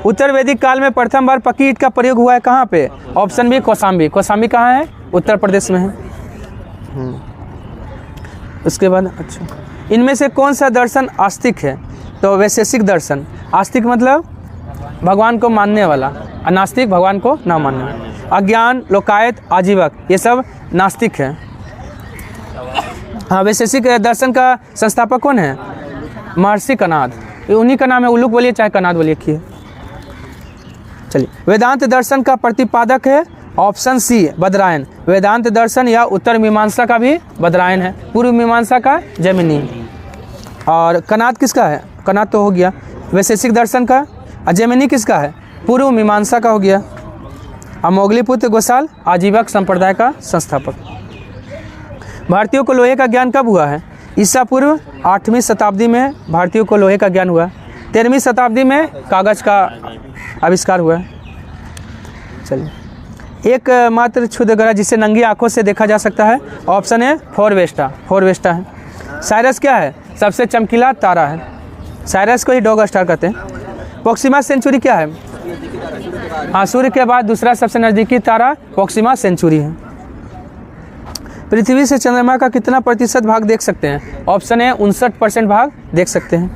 उत्तर वैदिक काल में प्रथम बार पक्की ईंट का प्रयोग हुआ है कहाँ पे? Option B Kaushambi. कौशाम्बी कहाँ है? उत्तर प्रदेश में है। उसके बाद अच्छा, इनमें से कौन सा दर्शन आस्तिक है? तो वैशेषिक दर्शन। आस्तिक मतलब भगवान को मानने वाला, नास्तिक भगवान को ना मानने वाला। अज्ञान, लोकायत, आजीवक, ये सब नास्तिक है। हाँ, वैशेषिक दर्शन का संस्थापक कौन है? महर्षि कणाद। उन्हीं का नाम है, उल्लूक बोलिए चाहे कणाद बोलिए, किए। चलिए, वेदांत दर्शन का प्रतिपादक है? ऑप्शन सी बदरायन। वेदांत दर्शन या उत्तर मीमांसा का भी बदरायन है। पूर्व मीमांसा का जैमिनी। और कणाद किसका है? कणाद तो हो गया वैशेषिक दर्शन का। जैमिनी किसका है? पूर्व मीमांसा का हो गया। अमोघलीपुत्र गोसाल आजीवक संप्रदाय का संस्थापक। भारतीयों को लोहे का ज्ञान कब हुआ है? ईसा पूर्व 8वीं शताब्दी में भारतीयों को लोहे का ज्ञान हुआ। 13वीं शताब्दी में कागज का आविष्कार हुआ है। चलिए, एक मात्र क्षुद्र ग्रह जिसे नंगी आंखों से देखा जा सकता है। ऑप्शन है फोरवेस्टा। फोरवेस्टा है। साइरस क्या है? सबसे चमकीला तारा है। साइरस को ही डॉग स्टार कहते हैं। प्रोक्सिमा सेंचुरी क्या है? हाँ, सूर्य के बाद दूसरा सबसे नज़दीकी तारा प्रोक्सिमा सेंचुरी है। पृथ्वी से चंद्रमा का कितना प्रतिशत भाग देख सकते हैं? ऑप्शन है 59% भाग देख सकते हैं।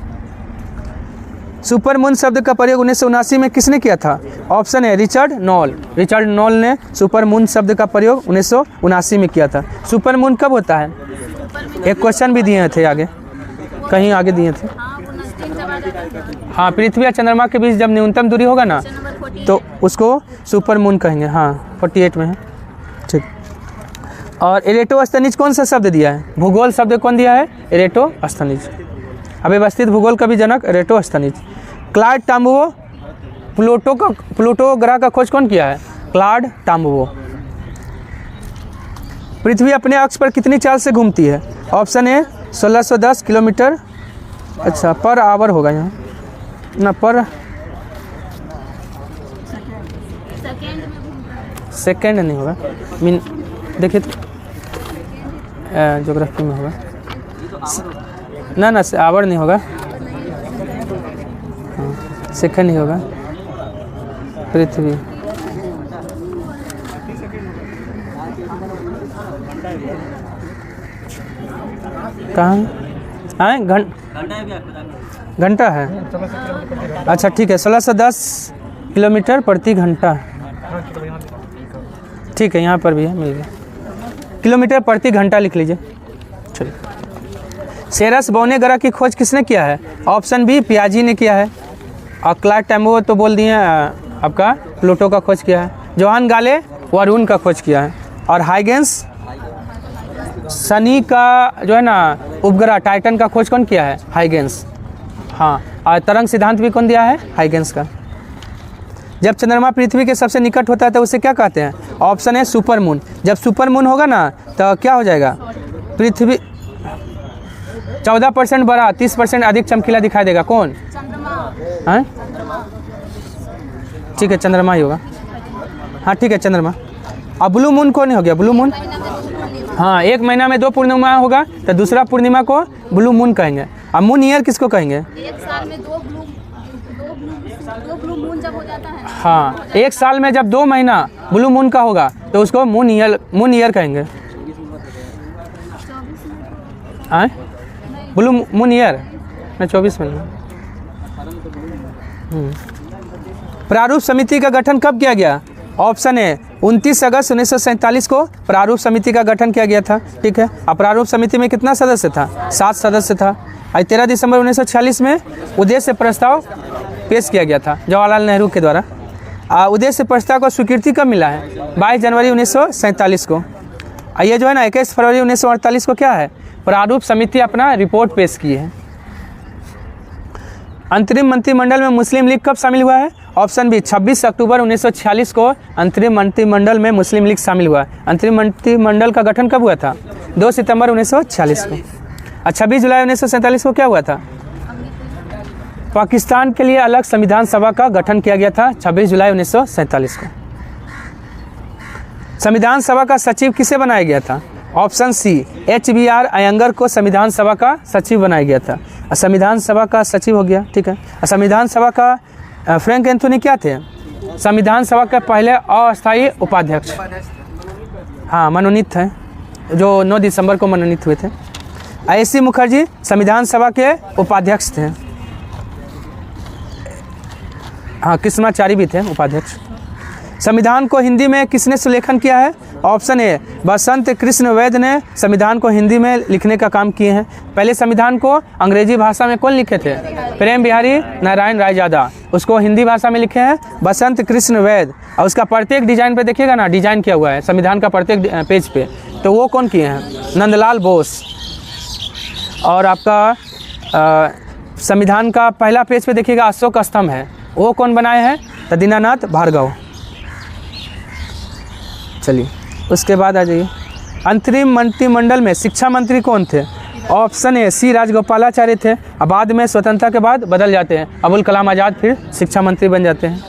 सुपर मून शब्द का प्रयोग 1979 में किसने किया था? ऑप्शन है रिचर्ड नॉल। रिचर्ड नॉल ने सुपर मून शब्द का प्रयोग 1979 में किया था। सुपर मून कब होता है? एक क्वेश्चन भी दिए थे आगे, कहीं आगे दिए थे। हाँ, पृथ्वी और चंद्रमा के बीच जब न्यूनतम दूरी होगा ना तो उसको सुपर मून कहेंगे। हाँ, 48 में है, ठीक। और एरेटोस्थनीज कौन सा शब्द दिया है? भूगोल शब्द कौन दिया है? एरेटोस्थनीज। अव्यवस्थित भूगोल का भी जनक एरेटोस्थनीज। क्लाड टाम्बुओ। प्लूटो ग्रह का खोज कौन किया है? क्लाड टाम्बुओ। पृथ्वी अपने अक्ष पर कितनी चाल से घूमती है? ऑप्शन ए 1610 किलोमीटर, अच्छा पर आवर होगा यहाँ ना, पर सेकेंड नहीं होगा, मीन देखिए ज्योग्राफी में होगा ना, आवर नहीं होगा, हाँ, सेकेंड ही होगा। पृथ्वी कहाँ है? घंटा है। अच्छा ठीक है, 1610 किलोमीटर प्रति घंटा, ठीक है, यहाँ पर भी है, मिल गया। किलोमीटर प्रति घंटा लिख लीजिए। चलिए, सेरस बोने ग्रह की खोज किसने किया है? ऑप्शन बी पियाजी ने किया है, और क्लार्क टैम्बो तो बोल दिए आपका प्लूटो का खोज किया है। जोहान गाले वरुण का खोज किया है, और हाइगेंस शनि का जो है ना उपग्रह टाइटन का खोज कौन किया है? हाइगेंस। हाँ, और तरंग सिद्धांत भी कौन दिया है? हाइगेंस का। जब चंद्रमा पृथ्वी के सबसे निकट होता है तो उसे क्या कहते हैं? ऑप्शन है सुपर मून। जब सुपर मून होगा ना तो क्या हो जाएगा? पृथ्वी 14% बड़ा 30% अधिक चमकीला दिखाई देगा। कौन? हाँ, ठीक है, चंद्रमा ही होगा। हाँ ठीक है, चंद्रमा। अब ब्लू मून कौन हो गया? Blue moon. हाँ, एक महीना में 2 पूर्णिमा होगा तो दूसरा पूर्णिमा को ब्लू मून कहेंगे। अब मून ईयर किसको कहेंगे? एक साल में दो ब्लू मून जब हो जाता है। हाँ, एक साल में जब 2 महीना ब्लू मून का होगा तो उसको मून ईयर कहेंगे। हाँ, ब्लू मून ईयर में 24 महीना। प्रारूप समिति का गठन कब किया गया? ऑप्शन है 29 अगस्त 1947 को प्रारूप समिति का गठन किया गया था। ठीक है, अब प्रारूप समिति में कितना सदस्य था? 7 सदस्य था। 13 दिसंबर 1946 में उद्देश्य प्रस्ताव पेश किया गया था जवाहरलाल नेहरू के द्वारा। उद्देश्य प्रस्ताव को स्वीकृति कब मिला है? 22 जनवरी 1947 को। ये जो है ना 21 फरवरी 1948 को क्या है? प्रारूप समिति अपना रिपोर्ट पेश की है। अंतरिम मंत्रिमंडल में मुस्लिम लीग कब शामिल हुआ है? ऑप्शन बी 26 अक्टूबर 1946 को अंतरिम मंत्रिमंडल में मुस्लिम लीग शामिल हुआ। अंतरिम मंत्रिमंडल का गठन कब हुआ था? 2 सितंबर 1946 को। 26 जुलाई 1947 को क्या हुआ था? पाकिस्तान के लिए अलग संविधान सभा का गठन किया गया था 26 जुलाई 1947 को। संविधान सभा का सचिव किसे बनाया गया था? ऑप्शन सी HBR अयंगर को संविधान सभा का सचिव बनाया गया था। संविधान सभा का सचिव हो गया। ठीक है, संविधान सभा का फ्रैंक एंथोनी क्या थे? संविधान सभा के पहले अस्थायी उपाध्यक्ष। हाँ, मनोनीत थे, जो 9 दिसंबर को मनोनीत हुए थे। AC मुखर्जी संविधान सभा के उपाध्यक्ष थे। हाँ, कृष्णाचारी भी थे उपाध्यक्ष। संविधान को हिंदी में किसने सुलेखन किया है? ऑप्शन ए बसंत कृष्ण वैद ने संविधान को हिंदी में लिखने का काम किए हैं। पहले संविधान को अंग्रेजी भाषा में कौन लिखे थे? प्रेम बिहारी नारायण रायजादा। उसको हिंदी भाषा में लिखे हैं बसंत कृष्ण वैद। और उसका प्रत्येक डिजाइन पे देखिएगा ना, डिजाइन किया हुआ है संविधान का प्रत्येक पेज पे, तो वो कौन किए हैं? नंदलाल बोस। और आपका संविधान का पहला पेज पे देखिएगा अशोक स्तंभ है, वो कौन बनाए हैं? तो दीनानाथ भार्गव। चलिए, उसके बाद आ जाइए। अंतरिम मंत्रिमंडल में शिक्षा मंत्री कौन थे? ऑप्शन ए C राजगोपालाचार्य थे। अब बाद में स्वतंत्रता के बाद बदल जाते हैं, अबुल कलाम आज़ाद फिर शिक्षा मंत्री बन जाते हैं।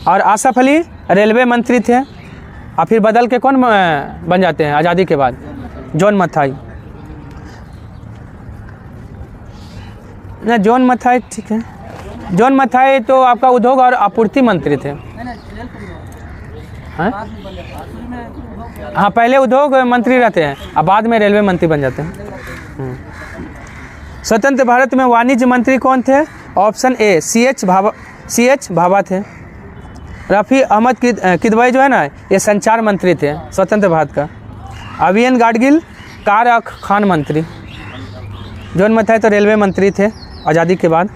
और आसफ अली रेलवे मंत्री थे, और फिर बदल के कौन बन जाते हैं आज़ादी के बाद? जॉन मथाई। ना, जॉन मथाई, ठीक है, जॉन मथाई तो आपका उद्योग और आपूर्ति मंत्री थे। हाँ, पहले उद्योग मंत्री रहते हैं, अब बाद में रेलवे मंत्री बन जाते हैं। स्वतंत्र भारत में वाणिज्य मंत्री कौन थे? ऑप्शन ए CH भाभा थे। रफ़ी अहमद किदवई जो है ना, ये संचार मंत्री थे स्वतंत्र भारत का। अवियन गाडगिल कार खान मंत्री। जॉन मथाई तो रेलवे मंत्री थे आज़ादी के बाद।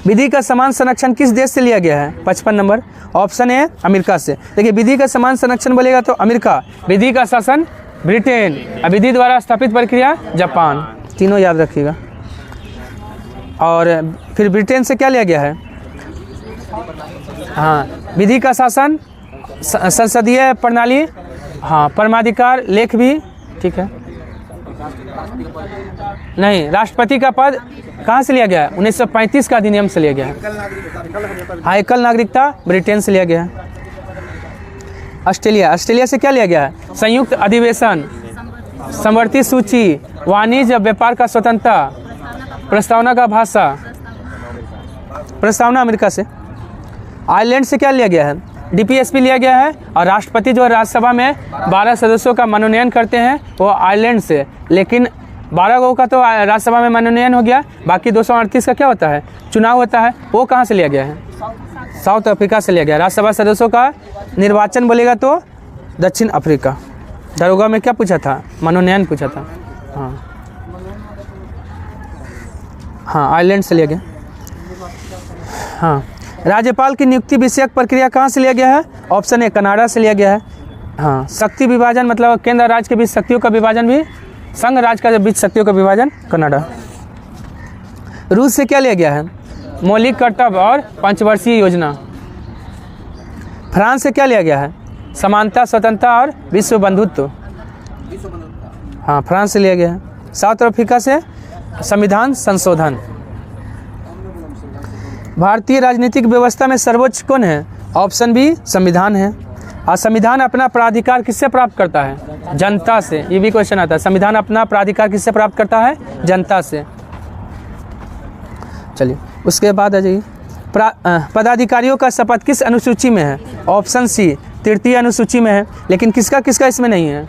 विधि का समान संरक्षण किस देश से लिया गया है? 55 नंबर। ऑप्शन ए अमेरिका से। देखिए, विधि का समान संरक्षण बोलेगा तो अमेरिका, विधि का शासन ब्रिटेन, विधि द्वारा स्थापित प्रक्रिया जापान। तीनों याद रखिएगा। और फिर ब्रिटेन से क्या लिया गया है? हाँ, विधि का शासन, संसदीय प्रणाली, हाँ, परमाधिकार लेख भी, ठीक है। नहीं, राष्ट्रपति का पद कहाँ से लिया गया है? 1935 का अधिनियम से लिया गया है। हाँ, एकल नागरिकता ब्रिटेन से लिया गया है। ऑस्ट्रेलिया से क्या लिया गया है? संयुक्त अधिवेशन, समवर्ती सूची, वाणिज्य व्यापार का स्वतंत्रता, प्रस्तावना का भाषा, प्रस्तावना अमेरिका से। आयरलैंड से क्या लिया गया है? DPSP लिया गया है। और राष्ट्रपति जो राज्यसभा में 12 सदस्यों का मनोनयन करते हैं वो आयरलैंड से, लेकिन 12 गो का तो राज्यसभा में मनोनयन हो गया, बाकी 238 का क्या होता है? चुनाव होता है। वो कहाँ से लिया गया है? साउथ अफ्रीका से लिया गया। राज्यसभा सदस्यों का निर्वाचन बोलेगा तो दक्षिण अफ्रीका। दरोगा में क्या पूछा था? मनोनयन पूछा था। हाँ आयरलैंड से लिया गया। हाँ राज्यपाल की नियुक्ति विषयक प्रक्रिया कहाँ से लिया गया है? ऑप्शन ए कनाडा से लिया गया है। हाँ शक्ति विभाजन मतलब केंद्र राज्य के बीच शक्तियों का विभाजन भी, संघ राज्य का बीच शक्तियों का विभाजन कनाडा। रूस से क्या लिया गया है? मौलिक कर्तव्य और पंचवर्षीय योजना। फ्रांस से क्या लिया गया है? समानता, स्वतंत्रता और विश्व बंधुत्व। हाँ फ्रांस से लिया गया है। साउथ अफ्रीका से संविधान संशोधन। भारतीय राजनीतिक व्यवस्था में सर्वोच्च कौन है? ऑप्शन बी संविधान है। और संविधान अपना प्राधिकार किससे प्राप्त करता है? जनता से। ये भी क्वेश्चन आता है, संविधान अपना प्राधिकार किससे प्राप्त करता है? जनता से। चलिए उसके बाद आ जाइए, पदाधिकारियों का शपथ किस अनुसूची में है? ऑप्शन सी तृतीय अनुसूची में है। लेकिन किसका किसका इसमें नहीं है?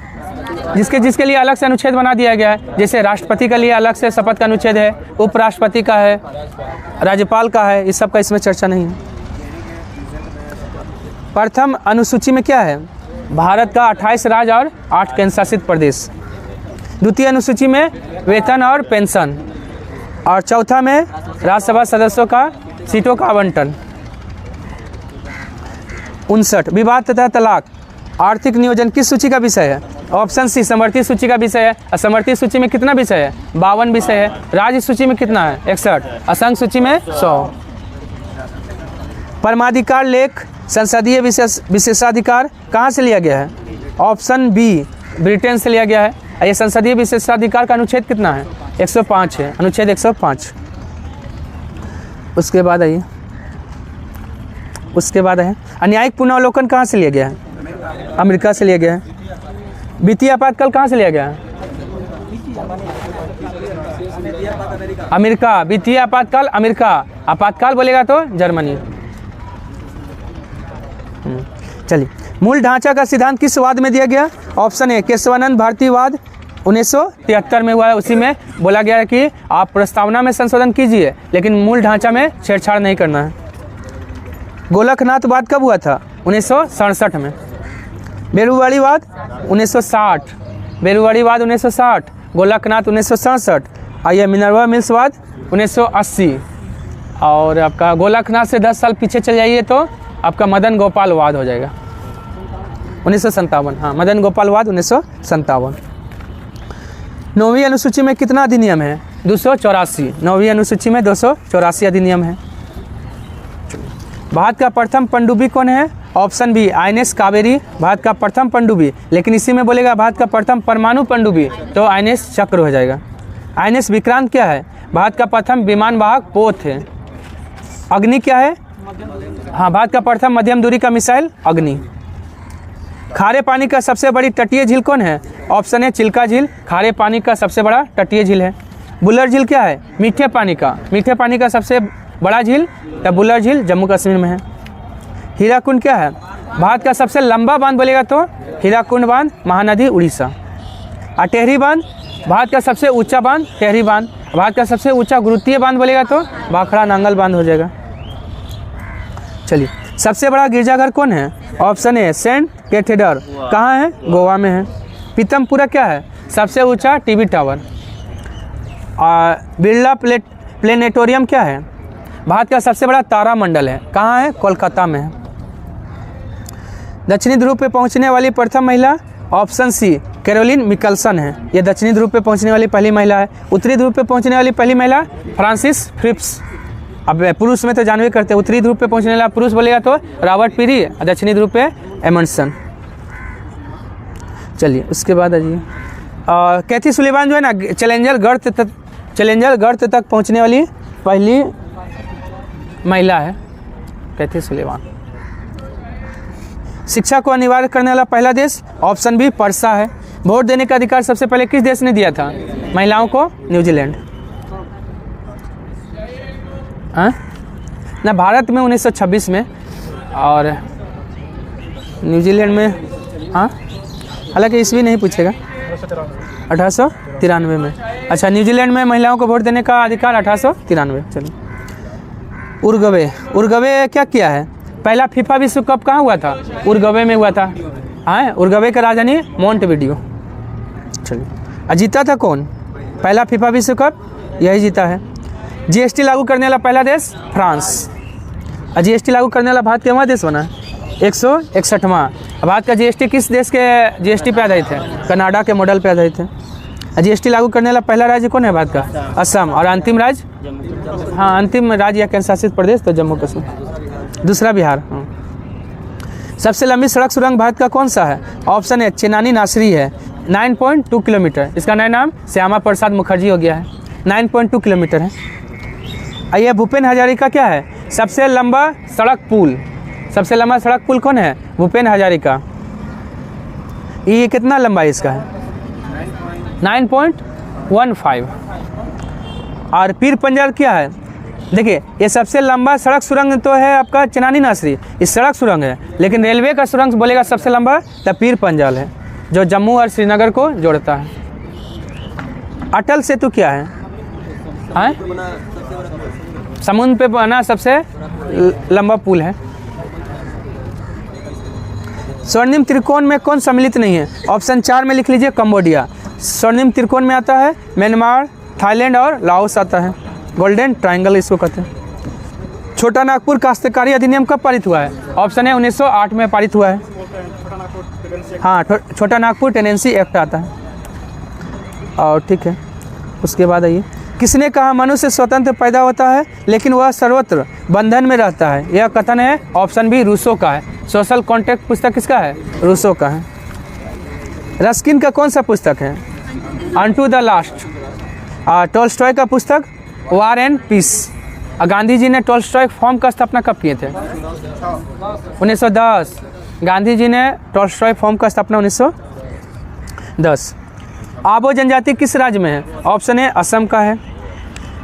जिसके लिए अलग से अनुच्छेद बना दिया गया है। जैसे राष्ट्रपति के लिए अलग से शपथ का अनुच्छेद है, उपराष्ट्रपति का है, राज्यपाल का है, इस सब का इसमें चर्चा नहीं है। प्रथम अनुसूची में क्या है? भारत का 28 राज्य और 8 केंद्र शासित प्रदेश। द्वितीय अनुसूची में वेतन और पेंशन। और चौथा में राज्यसभा सदस्यों का सीटों का आवंटन। 59 विवाद तथा तलाक आर्थिक नियोजन किस सूची का विषय है? ऑप्शन सी समवर्ती सूची का विषय है। असमवर्ती सूची में कितना विषय है? 52 विषय है। राज्य सूची में कितना है? 61। असंघ सूची में 100। परमाधिकार लेख संसदीय विशेषाधिकार कहाँ से लिया गया है? ऑप्शन बी ब्रिटेन से लिया गया है। ये संसदीय विशेषाधिकार का अनुच्छेद कितना है? 105 है, अनुच्छेद 105। उसके बाद आइए, अन्यायिक पुनर्वलोकन कहाँ से लिया गया है? अमेरिका से लिया गया है। वित्तीय आपातकाल कहाँ से लिया गया है? अमेरिका। वित्तीय आपातकाल अमेरिका। आपातकाल बोलेगा तो जर्मनी। चलिए मूल ढांचा का सिद्धांत किस वाद में दिया गया? ऑप्शन ए केशवानंद भारतीयवाद 1973 में हुआ है। उसी में बोला गया है कि आप प्रस्तावना में संशोधन कीजिए लेकिन मूल ढांचा में छेड़छाड़ नहीं करना है। गोलकनाथवाद कब हुआ था? 1967 में। बेरुवाड़ीवाद 1960। बेरुवाड़ीवाद 1960। गोलकनाथ 1967। आइए मिनर्वा मिल्सवाद 1980। और आपका गोलकनाथ से 10 साल पीछे चल जाइए तो आपका मदन गोपालवाद हो जाएगा 1957। हाँ मदन गोपालवाद 1957। 9वीं अनुसूची में कितना अधिनियम है? 284। 9वीं अनुसूची में 284 अधिनियम है। भारत का प्रथम पनडुब्बी कौन है? Option B INS Kaveri Bharat का प्रथम पनडुब्बी। लेकिन इसी में बोलेगा भारत का प्रथम परमाणु पनडुब्बी तो INS चक्र हो जाएगा। INS विक्रांत क्या है? भारत का प्रथम विमान वाहक पोत है। अग्नि क्या है? हाँ भारत का प्रथम मध्यम दूरी का मिसाइल अग्नि। खारे पानी का सबसे बड़ी तटीय झील कौन है? ऑप्शन ए चिल्का झील खारे पानी का सबसे बड़ा तटीय झील है। बुलर झील क्या है? मीठे पानी का सबसे बड़ा झील या बुलर झील जम्मू कश्मीर में है। हीराकुंड क्या है? भारत का सबसे लंबा बांध बोलेगा तो हीराकुंड बांध महानदी उड़ीसा। और टेहरी बांध भारत का सबसे ऊंचा बांध टेहरी बांध। भारत का सबसे ऊंचा गुरुत्वीय बांध बोलेगा तो भाखड़ा नांगल बांध हो जाएगा। चलिए सबसे बड़ा गिरजाघर कौन है? ऑप्शन ए सेंट कैथेड्रल कहाँ है? गोवा में है। पीतमपुरा क्या है? सबसे ऊंचा टीवी टावर। बिरला प्लेनेटोरियम क्या है? भारत का सबसे बड़ा तारा मंडल है। कहाँ है? कोलकाता में है। दक्षिणी ध्रुव पे पहुंचने वाली प्रथम महिला? ऑप्शन सी कैरोलिन मिकल्सन है। यह दक्षिणी ध्रुव पे पहुंचने वाली पहली महिला है। उत्तरी ध्रुव पे पहुंचने वाली पहली महिला फ्रांसिस फ्रिप्स। अब पुरुष में तो जानवे करते हैं, उत्तरी ध्रुव पे पहुंचने वाला पुरुष बोलेगा तो रॉबर्ट पीरी, दक्षिणी ध्रुव पे एमंडसन। चलिए उसके बाद आइए, कैथी सुलेवान जो है ना चैलेंजर गर्त तक पहुंचने वाली पहली महिला है कैथी सुलेवान। शिक्षा को अनिवार्य करने वाला पहला देश? ऑप्शन बी पर्सा है। वोट देने का अधिकार सबसे पहले किस देश ने दिया था महिलाओं को? न्यूजीलैंड। ना भारत में 1926 में और न्यूजीलैंड में, हाँ हालांकि ईस्वी नहीं पूछेगा, 1893 में। अच्छा न्यूजीलैंड में महिलाओं को वोट देने का अधिकार 1893। चलिए उरुग्वे क्या किया है? पहला फीफा विश्व कप कहाँ हुआ था? उरुग्वे में हुआ था। हाँ, उरुग्वे का राजधानी मोंटेविडियो। चलिए, जीता था कौन पहला फीफा विश्व कप? यही जीता है। जीएसटी लागू करने वाला पहला देश फ्रांस। जीएसटी लागू करने वाला भारत केवां देश बना? 161वां। भारत का जीएसटी किस देश के जीएसटी पे आधारित है? कनाडा के मॉडल पे आधारित है। जीएसटी लागू करने वाला पहला राज्य कौन है भारत का? असम। और अंतिम राज्य, हाँ अंतिम राज्य या केंद्र शासित प्रदेश तो जम्मू कश्मीर। दूसरा बिहार। सबसे लंबी सड़क सुरंग भारत का कौन सा है? ऑप्शन है चेनानी नासरी है, 9.2 किलोमीटर। इसका नया नाम श्यामा प्रसाद मुखर्जी हो गया है। 9.2 किलोमीटर है। आइए, भूपेन हजारिका क्या है? सबसे लंबा सड़क पुल। सबसे लंबा सड़क पुल कौन है? भूपेन हजारिका। ये कितना लंबाई इसका है? 9.15। और पीर पंजल क्या है? देखिए, ये सबसे लंबा सड़क सुरंग तो है आपका चेनानी नासरी, इस सड़क सुरंग है, लेकिन रेलवे का सुरंग बोलेगा सबसे लंबा तो पीर पंजल है, जो जम्मू और श्रीनगर को जोड़ता है। अटल सेतु क्या है? हाँ? समुद्र पे बना सबसे लंबा पुल है। स्वर्णिम त्रिकोण में कौन सम्मिलित नहीं है? ऑप्शन 4 में लिख लीजिए कंबोडिया। स्वर्णिम त्रिकोण में आता है म्यांमार, थाईलैंड और लाओस आता है। गोल्डन ट्रायंगल इसको कहते हैं। छोटा नागपुर काश्तकारी अधिनियम कब पारित हुआ है? ऑप्शन है 1908 में पारित हुआ है। हाँ, छोटा नागपुर टेनेंसी एक्ट आता है। और ठीक है, उसके बाद आइए, किसने कहा मनुष्य स्वतंत्र पैदा होता है लेकिन वह सर्वत्र बंधन में रहता है? यह कथन है ऑप्शन बी रूसो का है। सोशल कॉन्ट्रैक्ट पुस्तक किसका है? रूसो का है। रस्किन का कौन सा पुस्तक है? Unto the last. टॉल्स्टॉय का पुस्तक war and piece. Gandhi ji ने टॉल्स्टॉय फॉर्म का स्थापना कब किए थे? 1910। गांधी जी ने टॉल्स्टॉय फॉर्म का स्थापना 1910। आबो जनजाति किस राज्य में है? ऑप्शन ए असम का है।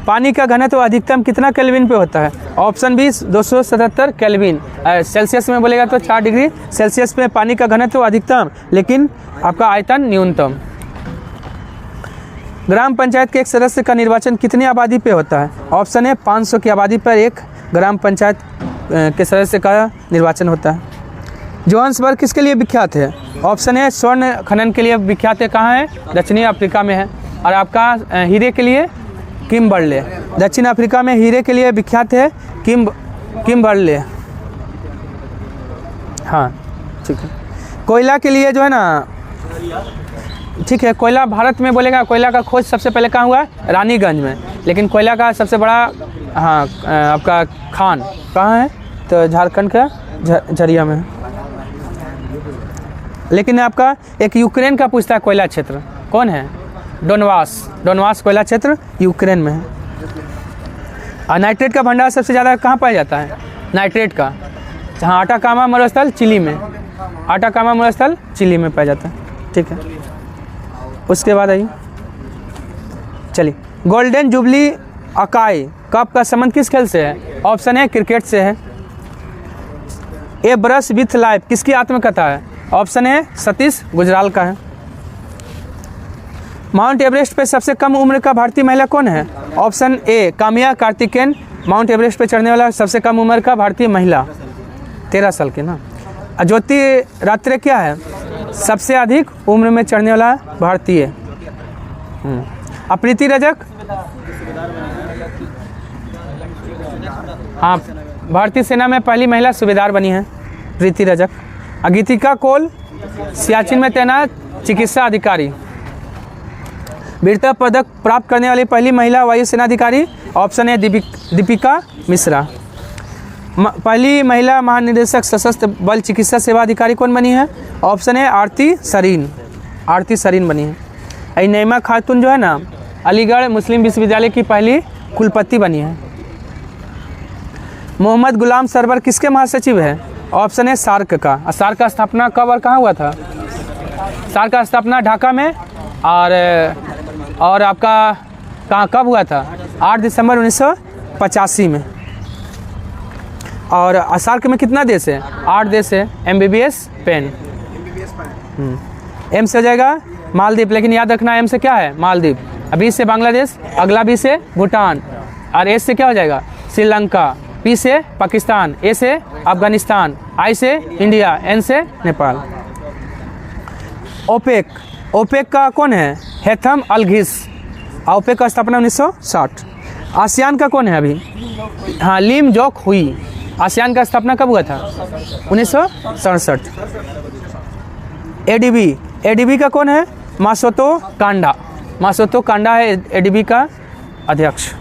पानी का घनत्व अधिकतम कितना केल्विन पे होता है? Option B 277 kelvin. सेल्सियस में बोलेगा तो 4 डिग्री सेल्सियस में पानी का घनत्व अधिकतम, लेकिन आपका आयतन न्यूनतम। ग्राम पंचायत के एक सदस्य का निर्वाचन कितनी आबादी पे होता है? ऑप्शन है 500 की आबादी पर एक ग्राम पंचायत के सदस्य का निर्वाचन होता है। जोहान्सबर्ग किसके लिए विख्यात है? ऑप्शन है स्वर्ण खनन के लिए विख्यात है। कहाँ है? दक्षिणी अफ्रीका में है। और आपका हीरे के लिए किम्बर्ले। दक्षिण अफ्रीका में हीरे के लिए विख्यात है किम्बर्ले। हाँ ठीक है। कोयला के लिए जो है ना, ठीक है, कोयला भारत में बोलेगा कोयला का खोज सबसे पहले कहाँ हुआ? रानीगंज में। लेकिन कोयला का सबसे बड़ा हाँ आपका खान कहाँ है? तो झारखंड का झरिया में। लेकिन आपका एक यूक्रेन का पूछता है कोयला क्षेत्र कौन है? डोनबास कोयला क्षेत्र यूक्रेन में है। और नाइट्रेट का भंडार सबसे ज़्यादा कहाँ पाया जाता है? नाइट्रेट का, जहाँ आटाकामा मरुस्थल चिली में। आटाकामा मरुस्थल चिली में पाया जाता है। ठीक है, उसके बाद आइए, चलिए, गोल्डन जुबली अकाई कप का संबंध किस खेल से है? ऑप्शन है क्रिकेट से है। ए ब्रश विथ लाइफ किसकी आत्मकथा है? ऑप्शन है सतीश गुजराल का है। माउंट एवरेस्ट पे सबसे कम उम्र का भारतीय महिला कौन है? Option A Kamya Karthikeyan. Mount Everest पे चढ़ने वाला सबसे कम उम्र का भारतीय महिला 13 साल की ना। ज्योति रात्रे क्या है? सबसे अधिक उम्र में चढ़ने वाला भारतीय। प्रीति रजक, हाँ, भारतीय सेना में पहली महिला सूबेदार बनी है प्रीति रजक। गीतिका कौल सियाचिन में तैनात चिकित्सा अधिकारी। वीरता पदक प्राप्त करने वाली पहली महिला वायुसेना अधिकारी। ऑप्शन है दीपिका मिश्रा। पहली महिला महानिदेशक सशस्त्र बल चिकित्सा सेवा अधिकारी कौन बनी है? ऑप्शन है आरती सरीन बनी है। नईमा खातून जो है ना, अलीगढ़ मुस्लिम विश्वविद्यालय की पहली कुलपति बनी है। मोहम्मद गुलाम सरवर किसके महासचिव है? ऑप्शन है सार्क का। सार्क का स्थापना कब और कहाँ हुआ था? सार्क का स्थापना ढाका में और आपका कहाँ कब हुआ था? 8 दिसंबर 1985 में। और सार्क में कितना देश है? 8 देश है। MBBS pen. एम से हो जाएगा मालदीव, लेकिन याद रखना एम से क्या है? मालदीव। बी से बांग्लादेश, अगला बी से भूटान, और एस से क्या हो जाएगा? श्रीलंका, P से पाकिस्तान, A से अफगानिस्तान, I से इंडिया, N से नेपाल। ओपेक का कौन है? हैथम अल-घिस। ओपेक का स्थापना 1960। आसियान का कौन है अभी? हाँ, लीम जोक हुई। आसियान का स्थापना कब हुआ था? 1967। एडीबी का कौन है? मासोतो कांडा है एडीबी का अध्यक्ष।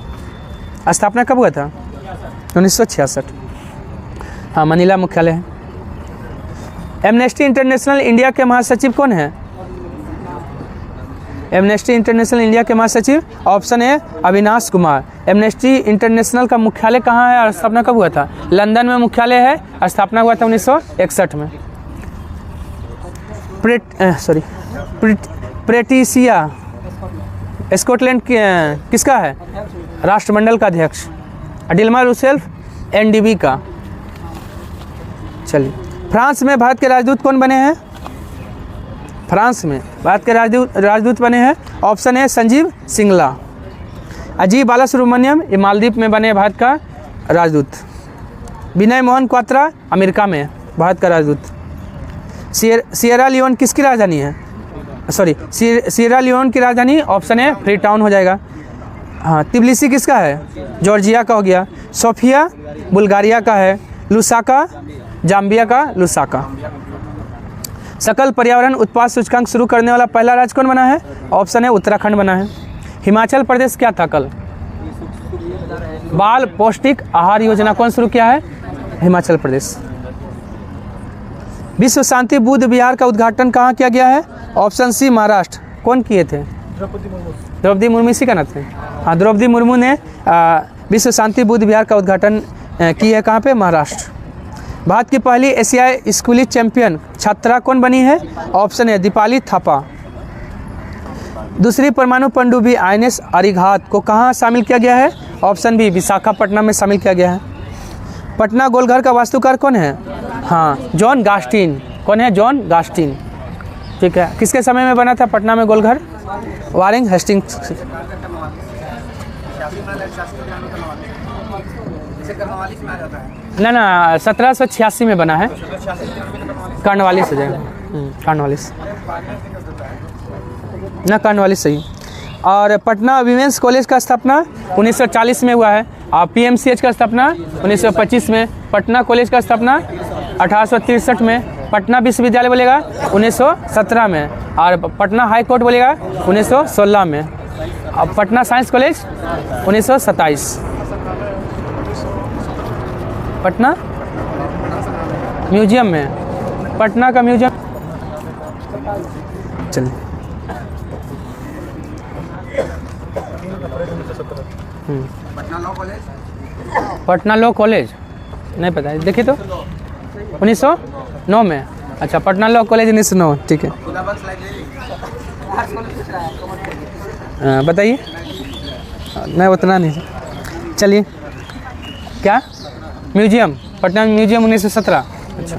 स्थापना कब हुआ था? 1966। हाँ, मनीला मुख्यालय है। एमनेस्टी इंटरनेशनल इंडिया के महासचिव कौन है? एमनेस्टी इंटरनेशनल इंडिया के महासचिव option A Avinash Kumar. Amnesty international का मुख्यालय कहाँ है और स्थापना कब हुआ था? लंदन में मुख्यालय है, स्थापना हुआ था 1961 में। प्रेटिसिया स्कॉटलैंड किसका है? राष्ट्रमंडल का अध्यक्ष। डिल्मा रूसेल्फ एनडीबी का। चलिए, फ्रांस में भारत के राजदूत कौन बने हैं? फ्रांस में भारत के राजदूत बने हैं, ऑप्शन है संजीव सिंगला। अजीब बालासुब्रमण्यम ये मालदीव में बने भारत का राजदूत। विनय मोहन क्वात्रा अमेरिका में भारत का राजदूत। सिएरा लियोन किसकी राजधानी है? सिएरा लियोन की राजधानी ऑप्शन है फ्री टाउन हो जाएगा। हाँ, तिब्लिसी किसका है? जॉर्जिया का हो गया। सोफिया बुल्गारिया का है। लुसाका जाम्बिया का लुसाका। सकल पर्यावरण उत्पाद सूचकांक शुरू करने वाला पहला राज्य कौन बना है? ऑप्शन है उत्तराखंड बना है। हिमाचल प्रदेश क्या था कल? बाल पौष्टिक आहार योजना कौन शुरू किया है? हिमाचल प्रदेश। विश्व शांति बुद्ध विहार का उद्घाटन कहाँ किया गया है? Option C Maharashtra. कौन किए थे? द्रौपदी मुर्मू इसी का नाम थे। हाँ, द्रौपदी मुर्मू ने विश्व शांति बुद्ध विहार का उद्घाटन की है। कहाँ पे? महाराष्ट्र। भारत की पहली एशियाई स्कूली चैंपियन छात्रा कौन बनी है? ऑप्शन है दीपाली थापा। दूसरी परमाणु पनडुब्बी INS अरिघात को कहाँ शामिल किया गया है? ऑप्शन बी विशाखापट्टनम में शामिल किया गया है। पटना गोलघर का वास्तुकार कौन है? हाँ, जॉन गास्टिन। कौन है? जॉन गास्टिन। ठीक है, किसके समय में बना था पटना में गोलघर? Warren Hastings. ना 1786 में बना है। कार्नवालिस हो जाएगा। कार्नवालिस ना, कार्नवालिस सही। और पटना विमेंस कॉलेज का स्थापना 1940 में हुआ है। और PMCH का स्थापना 1925 में। पटना कॉलेज का स्थापना 1863 में। पटना विश्वविद्यालय बोलेगा 1917 में। और पटना हाई कोर्ट बोलेगा 1916 में। और Patna science college 1927। Patna museum में, पटना का म्यूजियम। चलिए, पटना लॉ कॉलेज नहीं पता है, देखिए तो 1909 में। अच्छा, पटना लॉ कॉलेज 1909। ठीक है, बताइए। नहीं, उतना नहीं। चलिए, क्या म्यूजियम? पटना म्यूजियम 1917। अच्छा,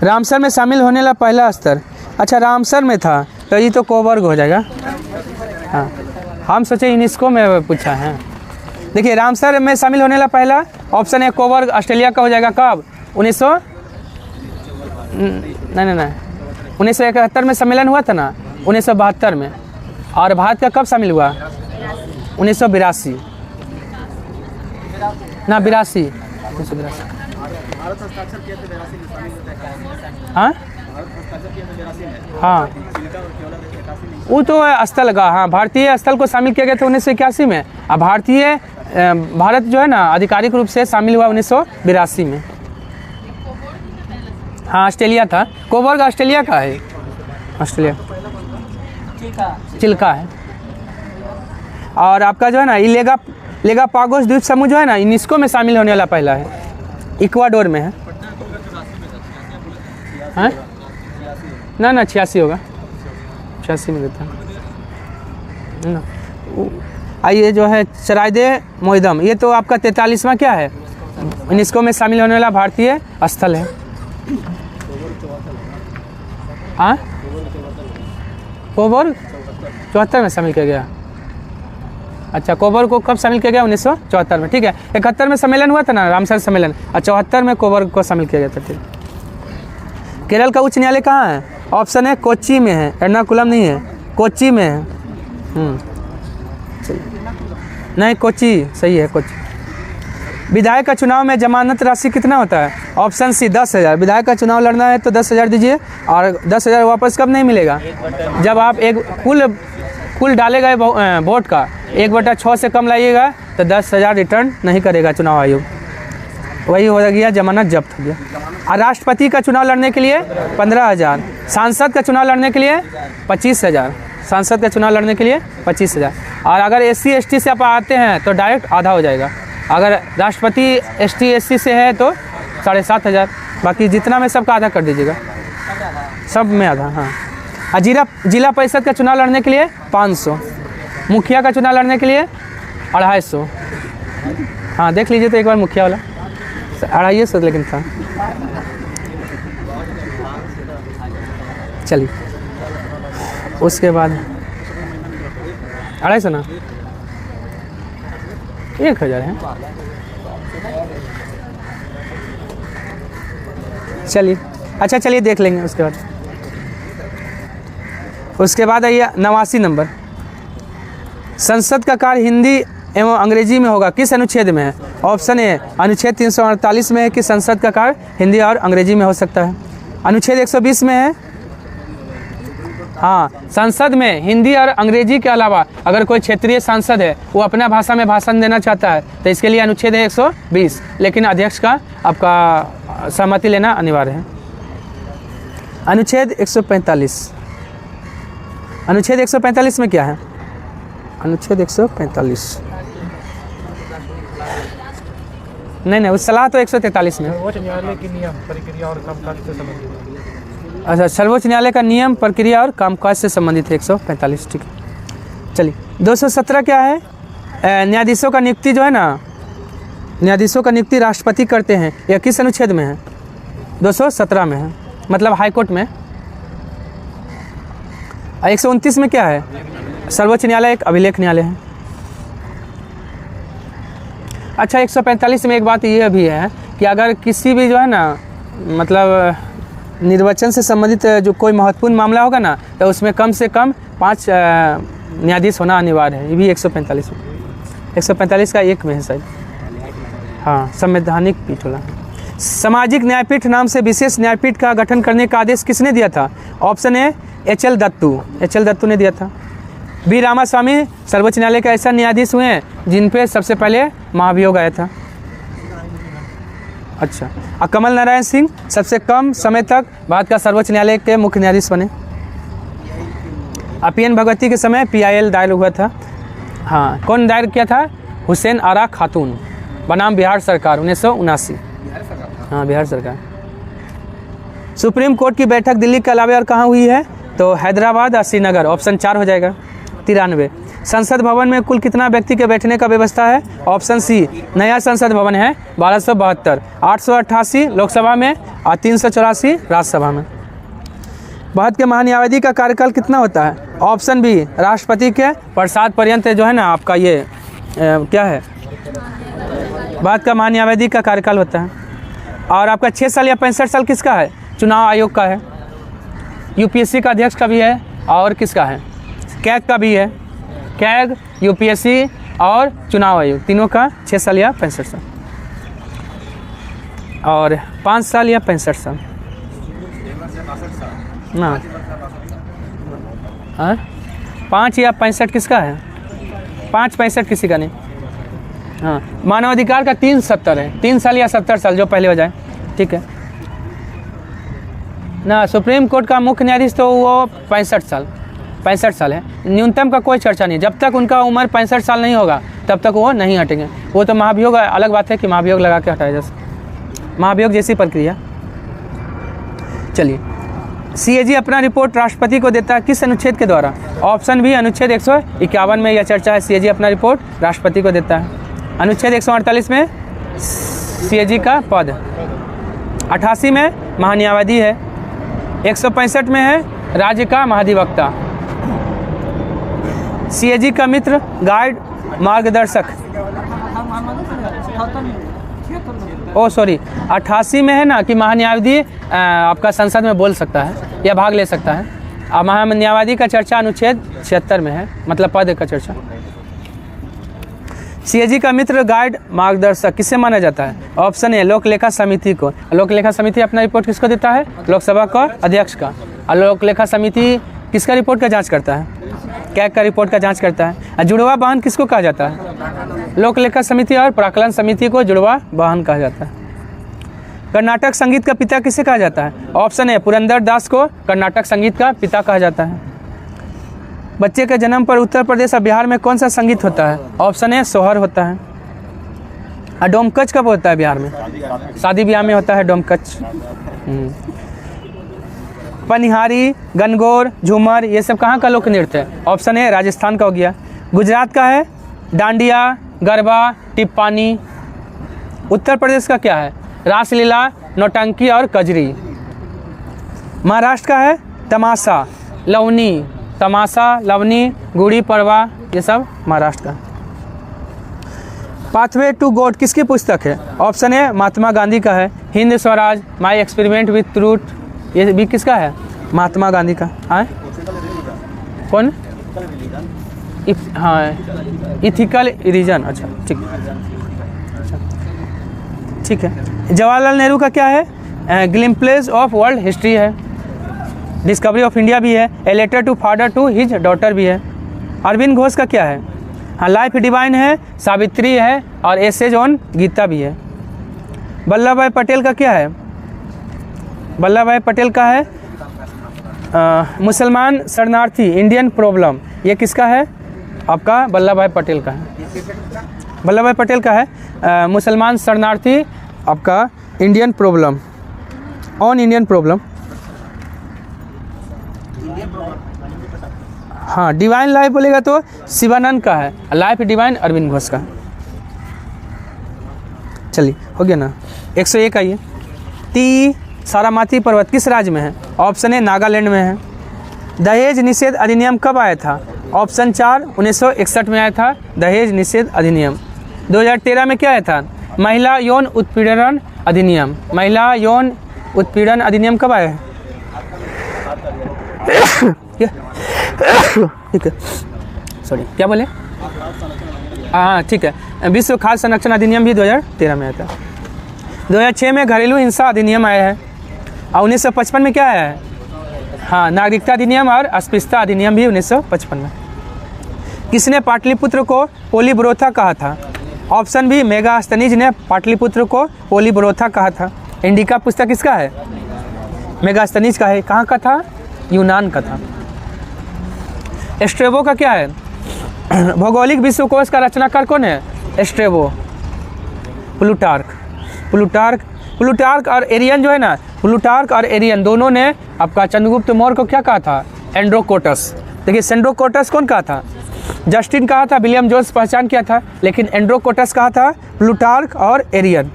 रामसर में शामिल होने वाला पहला स्तर। अच्छा, रामसर में था तो ये तो कोबर्ग हो जाएगा। हाँ, हम सोचे यूनेस्को में पूछा है। देखिए, रामसर में शामिल होने वाला पहला ऑप्शन है कोबर्ग, ऑस्ट्रेलिया का हो जाएगा। कब? 1971 में सम्मेलन हुआ था ना, 1972 में। और भारत का कब शामिल हुआ? 1982 ना, 82। हाँ हाँ, वो तो स्थल का। हाँ, भारतीय स्थल को शामिल किया गया था 1981 में। अब भारत जो है ना आधिकारिक रूप से शामिल हुआ 1982 में। हाँ, ऑस्ट्रेलिया था। कोबर्ग ऑस्ट्रेलिया का है। ऑस्ट्रेलिया चिल्का है। और आपका जो है ना लेगापागोस द्वीप समूह जो है ना यूनेस्को में शामिल होने वाला पहला है। इक्वाडोर में है। हाँ ना 86 होगा। 86 में देता है ना। आइए, जो है चराइदे मोइदम, ये तो आपका 43वां क्या है? यूनेस्को में शामिल होने वाला भारतीय स्थल है। हाँ, कोबर्ग 74 में शामिल किया गया। अच्छा, कोबर को कब शामिल किया गया? 1974 में। ठीक है, 71 में सम्मेलन हुआ था ना, रामसर सम्मेलन, और 74 में कोबर को शामिल किया गया था। ठीक, केरल का उच्च न्यायालय कहाँ है? ऑप्शन है कोच्चि में है, एर्नाकुलम नहीं है, कोच्चि में है। नहीं, कोच्चि सही है, कोच्चि। विधायक का चुनाव में जमानत राशि कितना होता है? Option C 10,000। विधायक का चुनाव लड़ना है तो 10,000 दीजिए, और 10,000 वापस कब नहीं मिलेगा? जब आप एक कुल डाले गए वोट का 1/6 से कम लाइएगा तो 10,000 रिटर्न नहीं करेगा चुनाव आयोग। वही हो गया, जमानत जब्त हो गया। और राष्ट्रपति का चुनाव लड़ने के लिए 15,000, सांसद का चुनाव लड़ने के लिए 25,000, सांसद का चुनाव लड़ने के लिए 25,000। और अगर SC ST से आप आते हैं तो डायरेक्ट आधा हो जाएगा। अगर राष्ट्रपति ST SC से है तो 7,500, बाकी जितना में सबका आधा कर दीजिएगा, सब में आधा। हाँ, जिला परिषद का चुनाव लड़ने के लिए 500, मुखिया का चुनाव लड़ने के लिए 250। हाँ, देख लीजिए तो एक बार मुखिया वाला 250 लेकिन था। चलिए, उसके बाद 250 ना, 1,000 है। चलिए, अच्छा चलिए देख लेंगे उसके बाद आइए 89 नंबर। संसद का कार्य हिंदी एवं अंग्रेजी में होगा, किस अनुच्छेद में है? ऑप्शन ए अनुच्छेद 348 में है कि संसद का कार्य हिंदी और अंग्रेजी में हो सकता है। अनुच्छेद 120 में है, हाँ, संसद में हिंदी और अंग्रेजी के अलावा अगर कोई क्षेत्रीय सांसद है वो अपना भाषा में भाषण देना चाहता है तो इसके लिए अनुच्छेद है 120, लेकिन अध्यक्ष का आपका सहमति लेना अनिवार्य है। अनुच्छेद 145, अनुच्छेद 145 में क्या है? अनुच्छेद 145 नहीं, उस सलाह तो 143 में। सर्वोच्च न्यायालय की नियम प्रक्रिया और कामकाज से संबंधित। अच्छा, सर्वोच्च न्यायालय का नियम प्रक्रिया और कामकाज से संबंधित है 145। ठीक है, चलिए 217 क्या है? न्यायाधीशों का नियुक्ति जो है ना, न्यायाधीशों का नियुक्ति राष्ट्रपति करते हैं। यह किस अनुच्छेद में है? 217 में है, मतलब हाईकोर्ट में। 129 में क्या है? सर्वोच्च न्यायालय एक अभिलेख न्यायालय है। अच्छा, 145 में एक बात यह भी है कि अगर किसी भी जो है ना, मतलब निर्वाचन से संबंधित जो कोई महत्वपूर्ण मामला होगा ना, तो उसमें कम से कम 5 न्यायाधीश होना अनिवार्य है। ये भी 145 में, 145 का 1 में है शायद। हाँ, संवैधानिक पीठ होला। सामाजिक न्यायपीठ नाम से विशेष न्यायपीठ का गठन करने का आदेश किसने दिया था? ऑप्शन ए HL दत्तू ने दिया था। बी रामास्वामी सर्वोच्च न्यायालय के ऐसा न्यायाधीश हुए हैं जिन पे सबसे पहले महाभियोग आया था। अच्छा, और कमल नारायण सिंह सबसे कम समय तक भारत का सर्वोच्च न्यायालय के मुख्य न्यायाधीश बने। PN भगवती के समय PIL दायर हुआ था। हाँ, कौन दायर किया था? हुसैन आरा खातून, बनाम बिहार सरकार, 1979। हाँ, बिहार सरकार। सुप्रीम कोर्ट की बैठक दिल्ली के अलावा और कहाँ हुई है? तो हैदराबाद और श्रीनगर, ऑप्शन 4 हो जाएगा। 93। संसद भवन में कुल कितना व्यक्ति के बैठने का व्यवस्था है? ऑप्शन सी, नया संसद भवन है 1272, 888 लोकसभा में और 384 राज्यसभा में। भारत के महान्यायवादी का कार्यकाल कितना होता है? ऑप्शन बी, राष्ट्रपति के प्रसाद पर्यंत जो है ना आपका ये क्या है, भारत का महान्यायवादी का कार्यकाल होता है। और आपका 6 साल या 65 साल किसका है? चुनाव आयोग का है। UPSC का अध्यक्ष का भी है, और किसका है? कैग का भी है। कैग, UPSC और चुनाव आयोग तीनों का 6 साल या 65 साल, और 5 साल या 65 साल ना। 5 या 65 किसका है? 5-65 किसी का नहीं। हाँ, मानवाधिकार का 3-70 है, 3 साल या 70 साल जो पहले हो जाए। ठीक है ना। सुप्रीम कोर्ट का मुख्य न्यायाधीश तो वो 65 साल है। न्यूनतम का कोई चर्चा नहीं, जब तक उनका उम्र 65 साल नहीं होगा तब तक वो नहीं हटेंगे। वो तो महाभियोग अलग बात है कि महाभियोग लगा के हटाया जैसे महाभियोग जैसी प्रक्रिया। चलिए, CAG अपना रिपोर्ट राष्ट्रपति को देता है किस अनुच्छेद के द्वारा? ऑप्शन बी, अनुच्छेद 151 में यह चर्चा है। CAG अपना रिपोर्ट राष्ट्रपति को देता है। अनुच्छेद 148 में CAG का पद, 88 में महान्यायवादी है, 165 में है राज्य का महाधिवक्ता। CAG का मित्र गाइड मार्गदर्शक, ओ सॉरी 88 में है ना कि महान्यायवादी आपका संसद में बोल सकता है या भाग ले सकता है। और महान्यायवादी का चर्चा अनुच्छेद 76 में है, मतलब पद का चर्चा। सीएजी का मित्र गाइड मार्गदर्शक किससे माना जाता है? ऑप्शन ए लोक लेखा समिति को। लोक लेखा समिति अपना रिपोर्ट किसको देता है? लोकसभा का अध्यक्ष का। और लोक लेखा समिति किसका रिपोर्ट का जांच करता है? कैग का रिपोर्ट का जांच करता है। और जुड़वा वाहन किसको कहा जाता है? लोक लेखा समिति और प्राक्कलन समिति को जुड़वा वाहन कहा जाता है। कर्नाटक संगीत का पिता किसे कहा जाता है? ऑप्शन ए पुरंदर दास को कर्नाटक संगीत का पिता कहा जाता है। बच्चे के जन्म पर उत्तर प्रदेश और बिहार में कौन सा संगीत होता है? ऑप्शन ए सोहर होता है। और डोमकच कब होता है बिहार में? शादी ब्याह में होता है डोमकच। पनिहारी, गनगौर, झूमर ये सब कहाँ का लोक नृत्य है? ऑप्शन ए राजस्थान का हो गया। गुजरात का है डांडिया, गरबा, टिप्पानी। उत्तर प्रदेश का क्या है? रासलीला, नौटंकी और कजरी। महाराष्ट्र का है तमाशा, लवनी, तमाशा, लवनी, गुड़ी पड़वा, ये सब महाराष्ट्र का। पाथवे टू गॉड किसकी पुस्तक है? ऑप्शन ए महात्मा गांधी का है। Hind Swaraj, my experiment with truth, ये भी किसका है? महात्मा गांधी का। हाँ कौन? हाँ इथिकल रीजन। अच्छा ठीक है। जवाहरलाल नेहरू का क्या है? ग्लिम्प्सेस ऑफ वर्ल्ड हिस्ट्री है। डिस्कवरी ऑफ इंडिया भी है। A letter to father to his daughter भी है। अरविंद घोष का क्या है? हाँ लाइफ डिवाइन है, सावित्री है और एसेज ऑन गीता भी है। वल्लभ भाई पटेल का क्या है? वल्लभ भाई पटेल का है मुसलमान शरणार्थी, इंडियन प्रॉब्लम, ये किसका है? आपका वल्लभ भाई पटेल का है। वल्लभ भाई पटेल का है मुसलमान शरणार्थी, आपका Indian problem, on Indian problem. हाँ डिवाइन लाइफ बोलेगा तो शिवानंद का है। लाइफ डिवाइन अरविंद घोष का। चलिए हो गया ना। 101 आइए। टी सारामाती पर्वत किस राज्य में है? ऑप्शन ए नागालैंड में है। दहेज निषेध अधिनियम कब आया था? ऑप्शन 4 1961 में आया था दहेज निषेध अधिनियम। 2013 में क्या आया था? महिला यौन उत्पीड़न अधिनियम। महिला यौन उत्पीड़न अधिनियम कब आया है? ठीक है सॉरी क्या बोले? हाँ ठीक है। विश्व खाद्य संरक्षण अधिनियम भी 2013 में आया था। 2006 में घरेलू हिंसा अधिनियम आया है। और 1955 में क्या आया है? हाँ नागरिकता अधिनियम और अस्पृश्यता अधिनियम भी 1955 में। किसने पाटलिपुत्र को पोलीब्रोथा कहा था? ऑप्शन बी मेगास्थनीज ने पाटलिपुत्र को पोलीब्रोथा कहा था। इंडिका पुस्तक किसका है? मेगास्थनीज का है। कहाँ का था? यूनान का था। स्ट्रेबो का क्या है? भौगोलिक विश्वकोश का रचनाकार कौन है? स्ट्रेबो। प्लूटार्क और एरियन जो है ना, प्लूटार्क और एरियन दोनों ने आपका चंद्रगुप्त मौर्य को क्या कहा था? एंड्रोकोटस। देखिए सेंड्रोकोटस कौन कहा था? जस्टिन कहा था, विलियम जोन्स पहचान किया था, लेकिन एंड्रोकोटस कहा था प्लूटार्क और एरियन।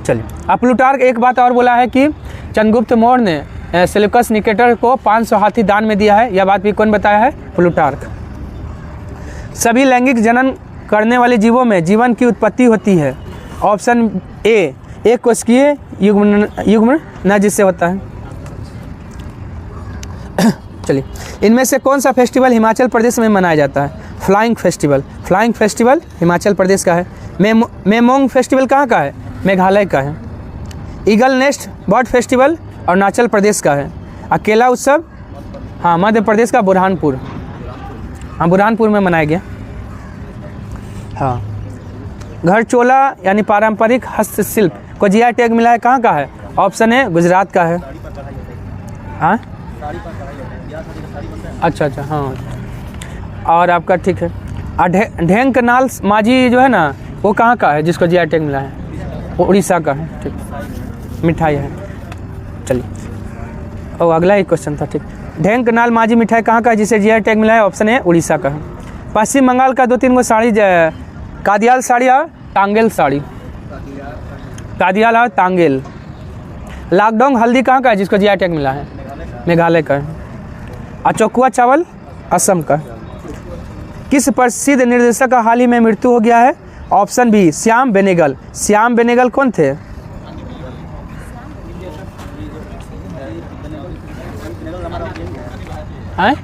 चलिए अब प्लूटार्क एक बात और बोला है कि चंद्रगुप्त मौर्य ने सेल्यूकस निकेटर को 500 हाथी दान में दिया है। यह बात भी कौन बताया है? प्लूटार्क। सभी लैंगिक जनन करने वाले जीवों में जीवन की उत्पत्ति होती है। ऑप्शन ए एक कोशिकीय युग्म न जिससे होता है। चलिए इनमें से कौन सा फेस्टिवल हिमाचल प्रदेश में मनाया जाता है? फ्लाइंग फेस्टिवल हिमाचल प्रदेश का है। मेमोंग फेस्टिवल कहाँ का है? मेघालय का है। Eagle nest bird festival Arunachal Pradesh का है। अकेला उत्सव हाँ मध्य प्रदेश का बुरहानपुर, हाँ बुरहानपुर में मनाया गया। हाँ घरचोला यानी पारंपरिक हस्तशिल्प को जीआई टैग मिला है, कहाँ का है? ऑप्शन ए गुजरात का है। हाँ अच्छा हाँ और आपका ठीक है। ढेंकनाल माझी जो है ना वो कहाँ का है जिसको जीआई टैग मिला है? वो उड़ीसा का है। ठीक मिठाई है। चलिए और अगला ही क्वेश्चन था। ठीक ढेंकनाल माझी मिठाई कहाँ का है जिसे जीआई टैग मिला है? ऑप्शन ए उड़ीसा का है। पश्चिम बंगाल का 2-3 गो साड़ी कादियाल साड़ी और टांगेल साड़ी। कादियाल और टांगेल। लाकडोंग हल्दी कहाँ का है जिसको जीआई टैग मिला है? मेघालय का है। अचोकुआ चावल असम का। किस प्रसिद्ध निर्देशक का हाल ही में मृत्यु हो गया है? Option B Shyam Benegal. श्याम बेनेगल कौन थे? हैं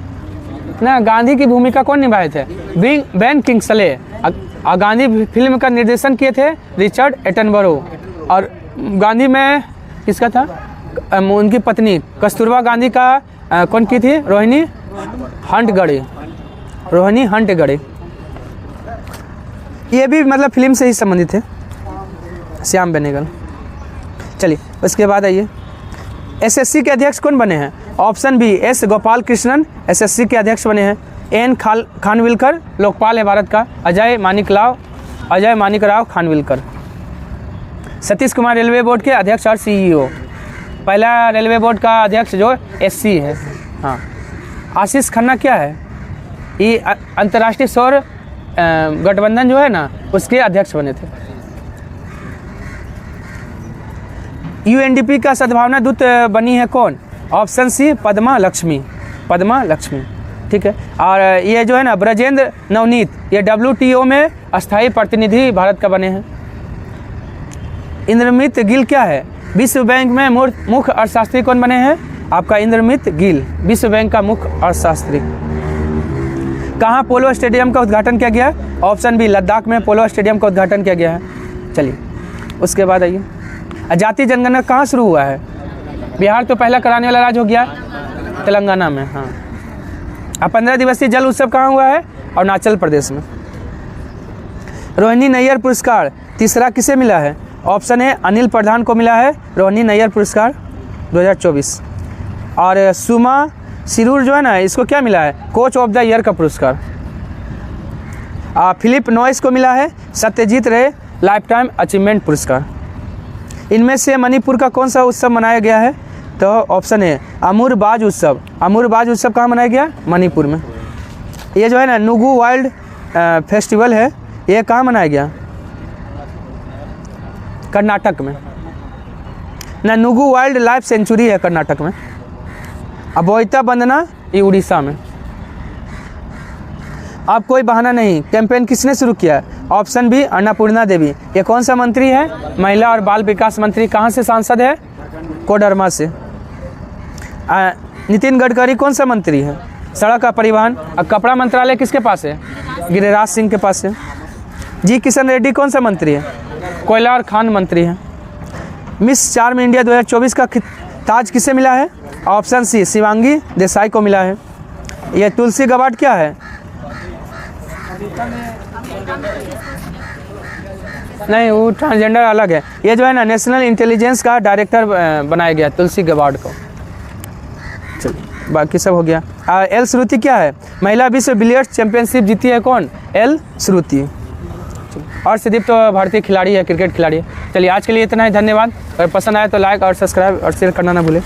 ना, गांधी की भूमिका कौन निभाए थे? Ben Kingsley. और गांधी फिल्म का निर्देशन किए थे रिचर्ड एटनबरो। और गांधी में किसका था? उनकी पत्नी कस्तूरबा गांधी का कौन की थी? रोहिणी हंटगड़े। रोहिणी हंटगड़े, ये भी मतलब फिल्म से ही संबंधित है, श्याम बेनेगल। चलिए उसके बाद आइए, एसएससी के अध्यक्ष कौन बने हैं? Option B S Gopal Krishnan SSC के अध्यक्ष बने हैं। एन खानविलकर लोकपाल है भारत का। अजय मानिक राव खानविलकर। सतीश कुमार रेलवे बोर्ड के अध्यक्ष और सीईओ। पहला रेलवे बोर्ड का अध्यक्ष जो एससी है। हाँ, आशीष खन्ना क्या है? ये अंतर्राष्ट्रीय सौर गठबंधन जो है ना, उसके अध्यक्ष बने थे। यूएनडीपी का सद्भावना दूत बनी है कौन? Option C Padma Lakshmi. पद्मा लक्ष्मी, ठीक है। और ये जो है ना ब्रजेंद्र नवनीत, ये WTO में अस्थायी प्रतिनिधि भारत का बने हैं। इंद्रमित गिल क्या है? विश्व बैंक में मुख्य अर्थशास्त्री कौन बने हैं? आपका इंद्रमित गिल, विश्व बैंक का मुख्य अर्थशास्त्री। कहाँ पोलो स्टेडियम का उद्घाटन किया गया? ऑप्शन बी लद्दाख में पोलो स्टेडियम का उद्घाटन किया गया है। चलिए उसके बाद आइए, जातीय जनगणना कहाँ शुरू हुआ है? बिहार तो पहला कराने वाला राज्य हो गया, तेलंगाना में। हाँ, अब 15 दिवसीय जल उत्सव कहाँ हुआ है? अरुणाचल प्रदेश में। रोहिणी नैयर पुरस्कार तीसरा किसे मिला है? ऑप्शन है अनिल प्रधान को मिला है रोहिणी नैयर पुरस्कार 2024। और सुमा सिरूर जो है ना, इसको क्या मिला है? कोच ऑफ द ईयर का पुरस्कार। फिलिप नॉइस को मिला है सत्यजीत रे लाइफ टाइम अचीवमेंट पुरस्कार। इनमें से मणिपुर का कौन सा उत्सव मनाया गया है? तो ऑप्शन है अमूर बाज उत्सव। अमूर बाज उत्सव कहाँ मनाया गया? मणिपुर में। ये जो है ना नुगु वाइल्ड फेस्टिवल है, ये कहाँ मनाया गया? कर्नाटक में ना। नुगु वाइल्ड लाइफ सेंचुरी है कर्नाटक में। अबोइता बंदना ये उड़ीसा में। अब कोई बहाना नहीं कैंपेन किसने शुरू किया? ऑप्शन बी अन्नपूर्णा देवी। ये कौन सा मंत्री है? महिला और बाल विकास मंत्री। कहाँ से सांसद है? कोडरमा से। नितिन गडकरी कौन सा मंत्री है? सड़क का परिवहन। और कपड़ा मंत्रालय किसके पास है? गिरिराज सिंह के पास है। जी किशन रेड्डी कौन सा मंत्री है? कोयला और खान मंत्री है। मिस चार्म इंडिया 2024 का ताज किसे मिला है? ऑप्शन सी शिवांगी देसाई को मिला है। यह तुलसी गबार्ड क्या है? नहीं, वो ट्रांसजेंडर अलग है। ये जो है ना नेशनल इंटेलिजेंस का डायरेक्टर बनाया गया तुलसी गबार्ड को। चलिए बाकी सब हो गया। एल श्रुति क्या है? महिला विश्व बिलियर्ड्स चैंपियनशिप जीती है कौन? एल श्रुति। और सिदीप तो भारतीय खिलाड़ी है, क्रिकेट खिलाड़ी है। चलिए आज के लिए इतना ही, धन्यवाद। अगर पसंद आए तो लाइक और सब्सक्राइब और शेयर करना ना भूलें।